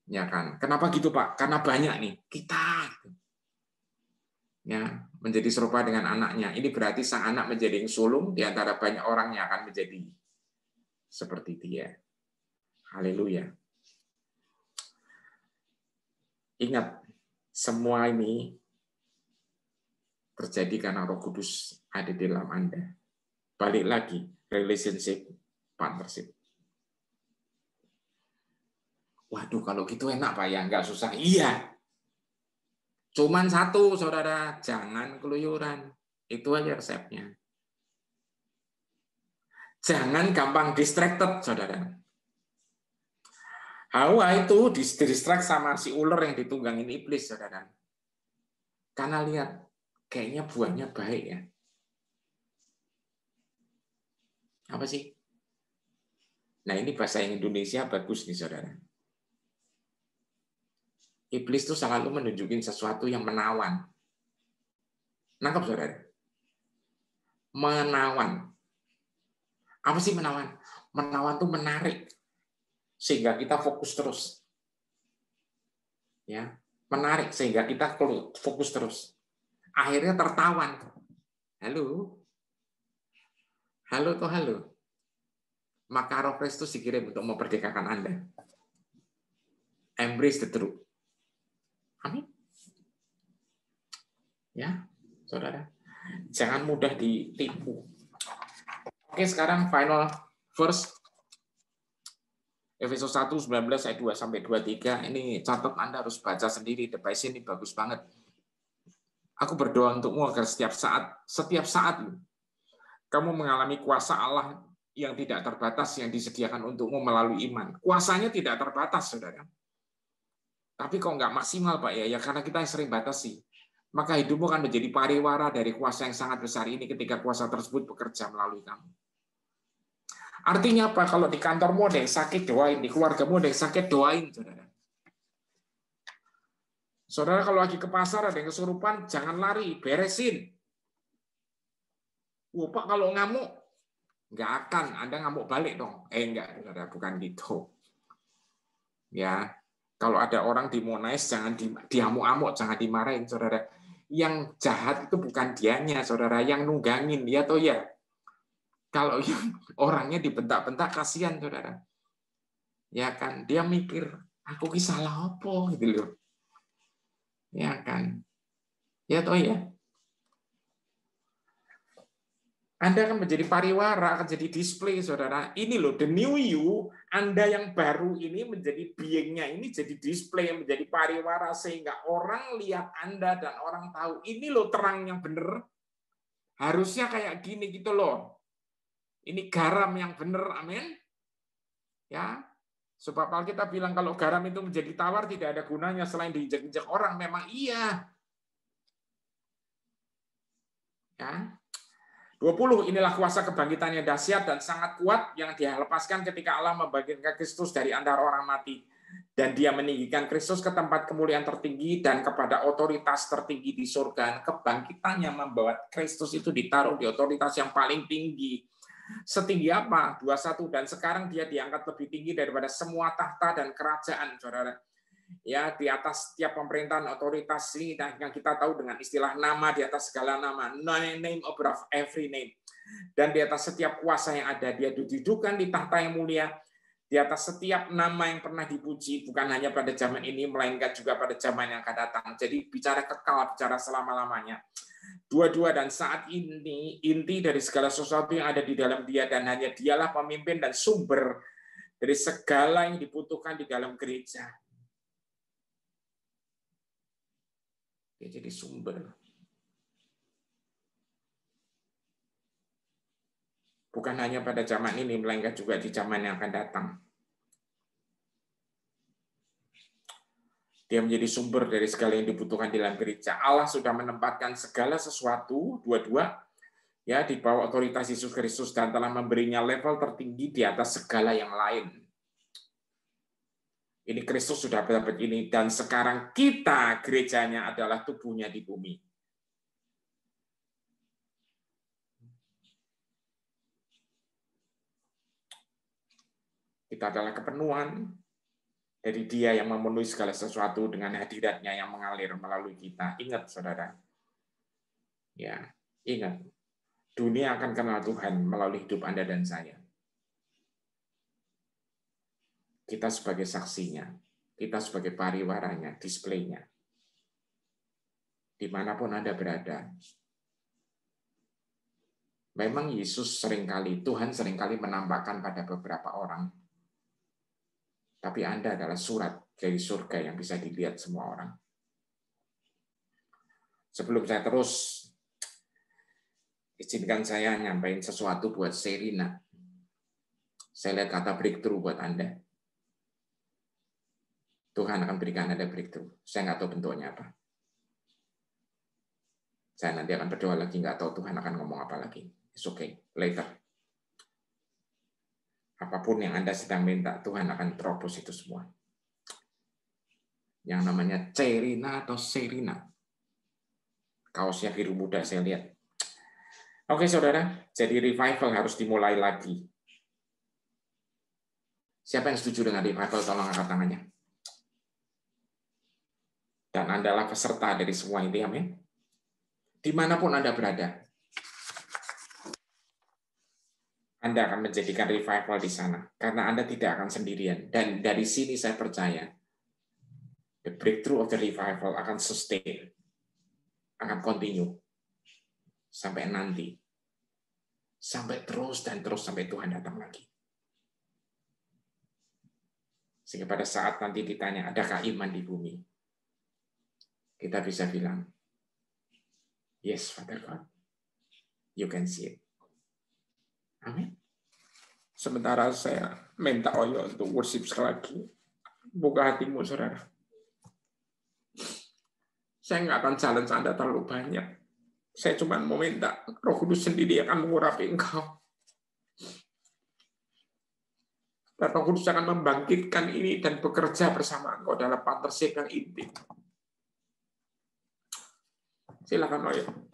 Ya kan? Kenapa gitu, Pak? Karena banyak nih, kita. Ya, menjadi serupa dengan anaknya. Ini berarti sang anak menjadi yang sulung di antara banyak orang yang akan menjadi seperti dia. Haleluya. Ingat, semua ini terjadi karena Roh Kudus ada di dalam Anda. Balik lagi, relationship, partnership. Waduh, kalau gitu enak, Pak, ya? Nggak susah. Iya. Cuman satu, saudara. Jangan keluyuran. Itu aja resepnya. Jangan gampang distracted, saudara. Hawa itu distract sama si ular yang ditunggangin iblis, saudara. Karena lihat, kayaknya buahnya baik ya. Apa sih? Nah, ini bahasa Indonesia bagus nih, saudara. Iblis itu selalu menunjukin sesuatu yang menawan. Nangkap, saudara? Menawan. Apa sih menawan? Menawan itu menarik. Sehingga kita fokus terus. Ya, menarik sehingga kita fokus terus. Akhirnya tertawan. Halo? Halo toh halo? Maka Roh Kristus dikirim untuk memperdekakan Anda. Embrace the truth. Amin. Ya, saudara. Jangan mudah ditipu. Oke, sekarang final verse. Efesus 1, 19, ayat 2 sampai 23. Ini catat, Anda harus baca sendiri. The Passion ini bagus banget. Aku berdoa untukmu agar setiap saat kamu mengalami kuasa Allah yang tidak terbatas yang disediakan untukmu melalui iman. Kuasanya tidak terbatas, saudara. Tapi kok nggak maksimal, Pak, ya? Ya karena kita yang sering batasi. Maka hidupmu akan menjadi pariwara dari kuasa yang sangat besar ini ketika kuasa tersebut bekerja melalui kamu. Artinya apa? Kalau di kantormu ada yang sakit, doain. Di keluargamu ada yang sakit, doain, saudara. Saudara kalau lagi ke pasar ada yang kesurupan, jangan lari, beresin. Pak, kalau ngamuk, nggak akan, Anda ngamuk balik dong. Enggak, saudara, bukan gitu. Ya, kalau ada orang demonise, jangan diamuk-amuk, jangan dimarahin, saudara. Yang jahat itu bukan dianya, saudara, yang nunggangin, ya toh ya. Kalau yang orangnya dibentak-bentak, kasihan, saudara. Ya kan, dia mikir, aku ki salah apa, gitu loh. Ya kan, ya toh ya. Anda akan menjadi pariwara, akan jadi display, saudara. Ini loh, the new you, Anda yang baru ini menjadi being-nya, ini jadi display, menjadi pariwara, sehingga orang lihat Anda dan orang tahu, ini loh terang yang benar. Harusnya kayak gini gitu loh. Ini garam yang benar, amin. Ya, sebab Alkitab bilang kalau garam itu menjadi tawar, tidak ada gunanya selain diinjak-injak orang, memang iya. Ya. 20, inilah kuasa kebangkitan yang dahsyat dan sangat kuat yang Dia lepaskan ketika Allah membangkitkan Kristus dari antara orang mati. Dan Dia meninggikan Kristus ke tempat kemuliaan tertinggi dan kepada otoritas tertinggi di surga. Kebangkitannya membawa Kristus itu ditaruh di otoritas yang paling tinggi. Setinggi apa? 21, dan sekarang Dia diangkat lebih tinggi daripada semua tahta dan kerajaan, saudara. Ya, di atas setiap pemerintahan otoritas ini yang kita tahu dengan istilah nama, di atas segala nama, name above every name, dan di atas setiap kuasa yang ada. Dia didudukan di tahta yang mulia Di atas setiap nama yang pernah dipuji, bukan hanya pada zaman ini, melainkan juga pada zaman yang akan datang. Jadi bicara kekal, bicara selama-lamanya. Dua-dua dan saat ini, inti dari segala sesuatu yang ada di dalam Dia, dan hanya Dialah pemimpin dan sumber dari segala yang dibutuhkan di dalam gereja. Dia jadi sumber. Bukan hanya pada zaman ini, melainkan juga di zaman yang akan datang. Dia menjadi sumber dari segala yang dibutuhkan di dalam gereja. Allah sudah menempatkan segala sesuatu, dua-dua, ya, di bawah otoritas Yesus Kristus dan telah memberinya level tertinggi di atas segala yang lain. Ini Kristus sudah dapat ini, dan sekarang kita gerejanya adalah tubuhnya di bumi. Kita adalah kepenuhan dari Dia yang memenuhi segala sesuatu dengan hadiratnya yang mengalir melalui kita. Ingat, saudara. Ya, ingat. Dunia akan kenal Tuhan melalui hidup Anda dan saya. Kita sebagai saksinya. Kita sebagai pariwaranya, displaynya. Dimanapun Anda berada. Memang Yesus Tuhan seringkali menampakkan pada beberapa orang. Tapi Anda adalah surat dari surga yang bisa dilihat semua orang. Sebelum saya terus, izinkan saya nyampaikan sesuatu buat Serina. Saya lihat kata breakthrough buat Anda. Tuhan akan berikan Anda breakthrough. Saya nggak tahu bentuknya apa. Saya nanti akan berdoa lagi, nggak tahu Tuhan akan ngomong apa lagi. It's okay, later. Apapun yang Anda sedang minta, Tuhan akan terobos itu semua. Yang namanya Cerina atau Serina. Kaosnya biru muda, saya lihat. Oke, saudara. Jadi revival harus dimulai lagi. Siapa yang setuju dengan revival? Tolong angkat tangannya. Dan Anda adalah peserta dari semua ini, amin. Dimanapun Anda berada, Anda akan menjadikan revival di sana. Karena Anda tidak akan sendirian. Dan dari sini saya percaya, the breakthrough of the revival akan sustain, akan continue, sampai nanti. Sampai terus dan terus sampai Tuhan datang lagi. Sehingga pada saat nanti ditanya, adakah iman di bumi? Kita bisa bilang, yes, Father God, you can see it. Amin. Sementara saya minta Oyo untuk worship sekali lagi. Buka hatimu, saudara. Saya nggak akan challenge Anda terlalu banyak. Saya cuma mau minta Roh Kudus sendiri akan mengurapi engkau. Dan Roh Kudus akan membangkitkan ini dan bekerja bersama engkau dalam partnership yang intim. Silakan, Oyo.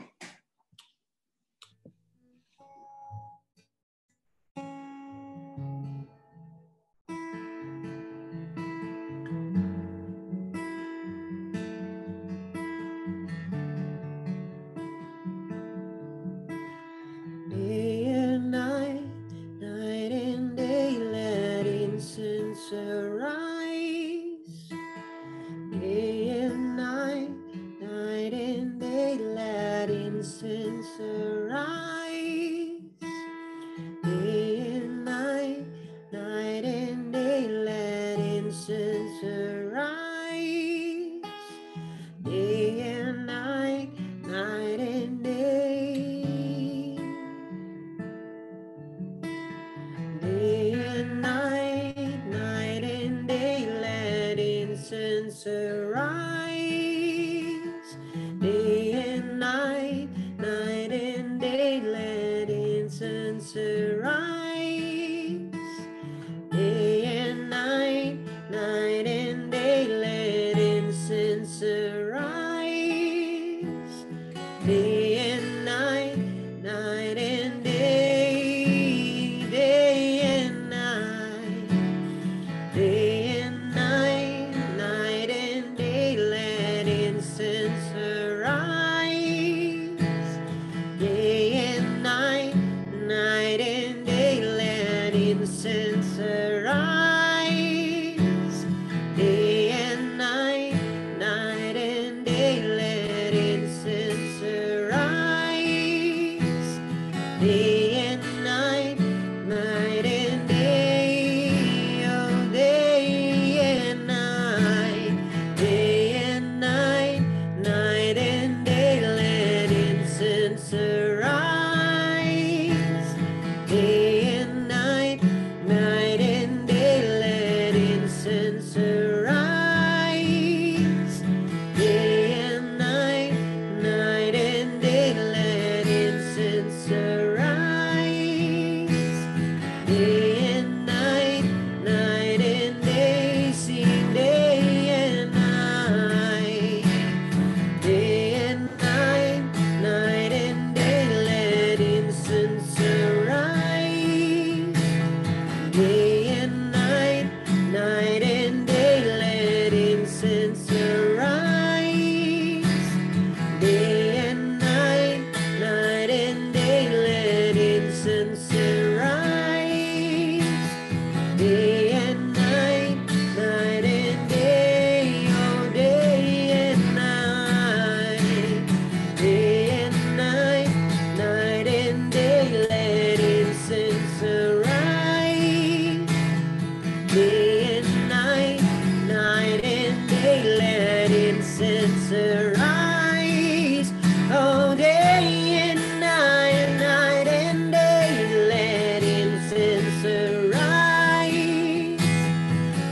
day and night, night and day, let incense arise. Oh, day and night, night and day, let incense arise.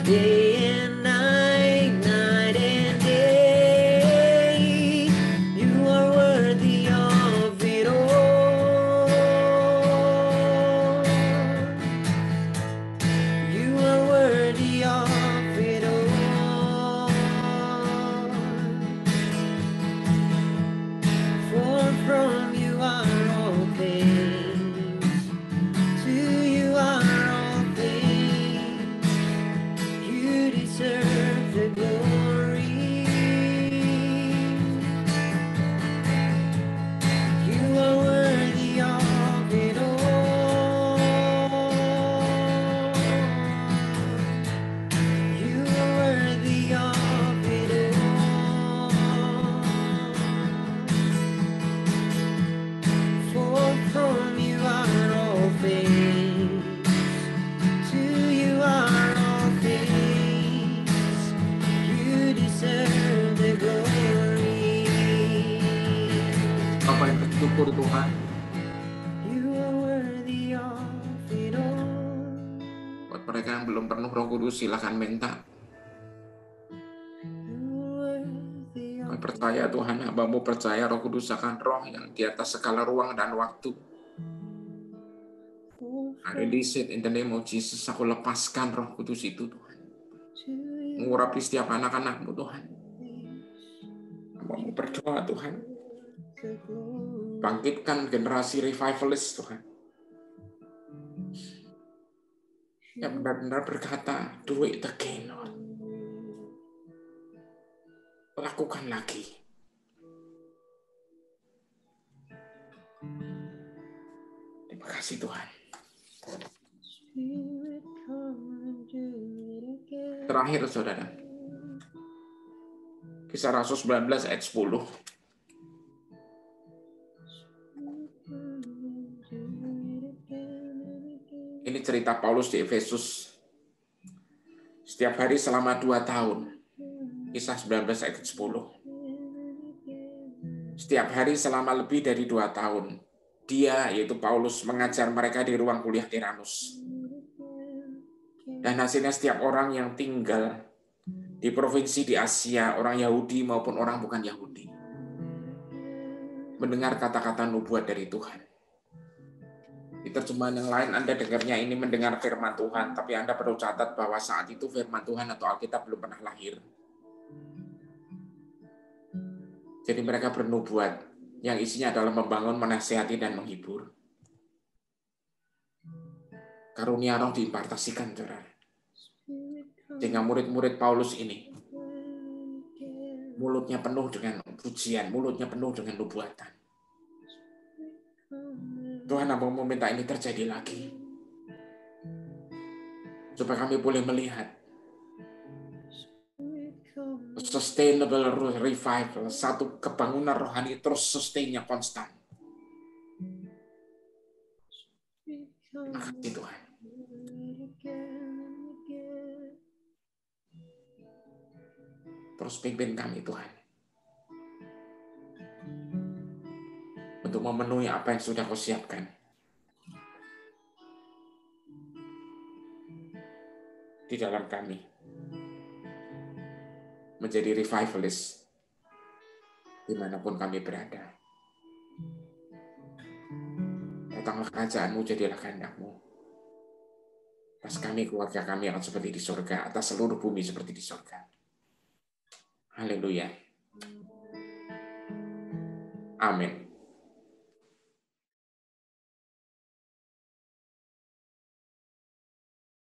Day and night, night and day, you are worthy of it all. You are worthy of it all. For from you are all things, to you are all things. You deserve the glory. You are worthy of it all. You are worthy of it all. For from you are all things, to you are all things. You deserve the glory. Apa yang bersyukur Tuhan You are worthy of it all. buat mereka yang belum penuh Roh Kudus, silakan minta. Kami percaya Tuhan, hamba-Mu percaya Roh Kudus akan roh yang di atas segala ruang dan waktu. I release it in the name of Jesus. Aku lepaskan Roh Kudus itu Tuhan, mengurapi setiap anak-anak-Mu Tuhan. Hamba-Mu berdoa Tuhan, bangkitkan generasi revivalist Tuhan, yang benar-benar berkata, do it again Lord. Lakukan lagi. Terima kasih Tuhan. Terakhir saudara, Kisah Rasul 19 ayat 10. Ini cerita Paulus di Efesus. Setiap hari selama 2 tahun. Kisah 19 ayat 10. Setiap hari selama lebih dari 2 tahun. Dia, yaitu Paulus, mengajar mereka di ruang kuliah Tiranus. Dan hasilnya setiap orang yang tinggal di provinsi di Asia, orang Yahudi maupun orang bukan Yahudi, mendengar kata-kata nubuat dari Tuhan. Di terjemahan yang lain Anda dengarnya ini mendengar firman Tuhan, tapi Anda perlu catat bahwa saat itu firman Tuhan atau Alkitab belum pernah lahir. Jadi mereka bernubuat yang isinya adalah membangun, menasihati, dan menghibur. Karunia roh diimpartasikan, saudara. Sehingga murid-murid Paulus ini mulutnya penuh dengan pujian, mulutnya penuh dengan nubuatan. Tuhan, aku mau minta ini terjadi lagi. Supaya kami boleh melihat sustainable revival, satu kebangunan rohani terus sustainnya konstan. Terima kasih Tuhan. Terus pimpin kami Tuhan, untuk memenuhi apa yang sudah Kau siapkan di dalam kami, menjadi revivalist dimanapun kami berada. Datanglah kerajaan-Mu, jadilah kehendak-Mu. Atas kami, keluarga kami akan seperti di surga, atas seluruh bumi seperti di surga. Haleluya. Amin.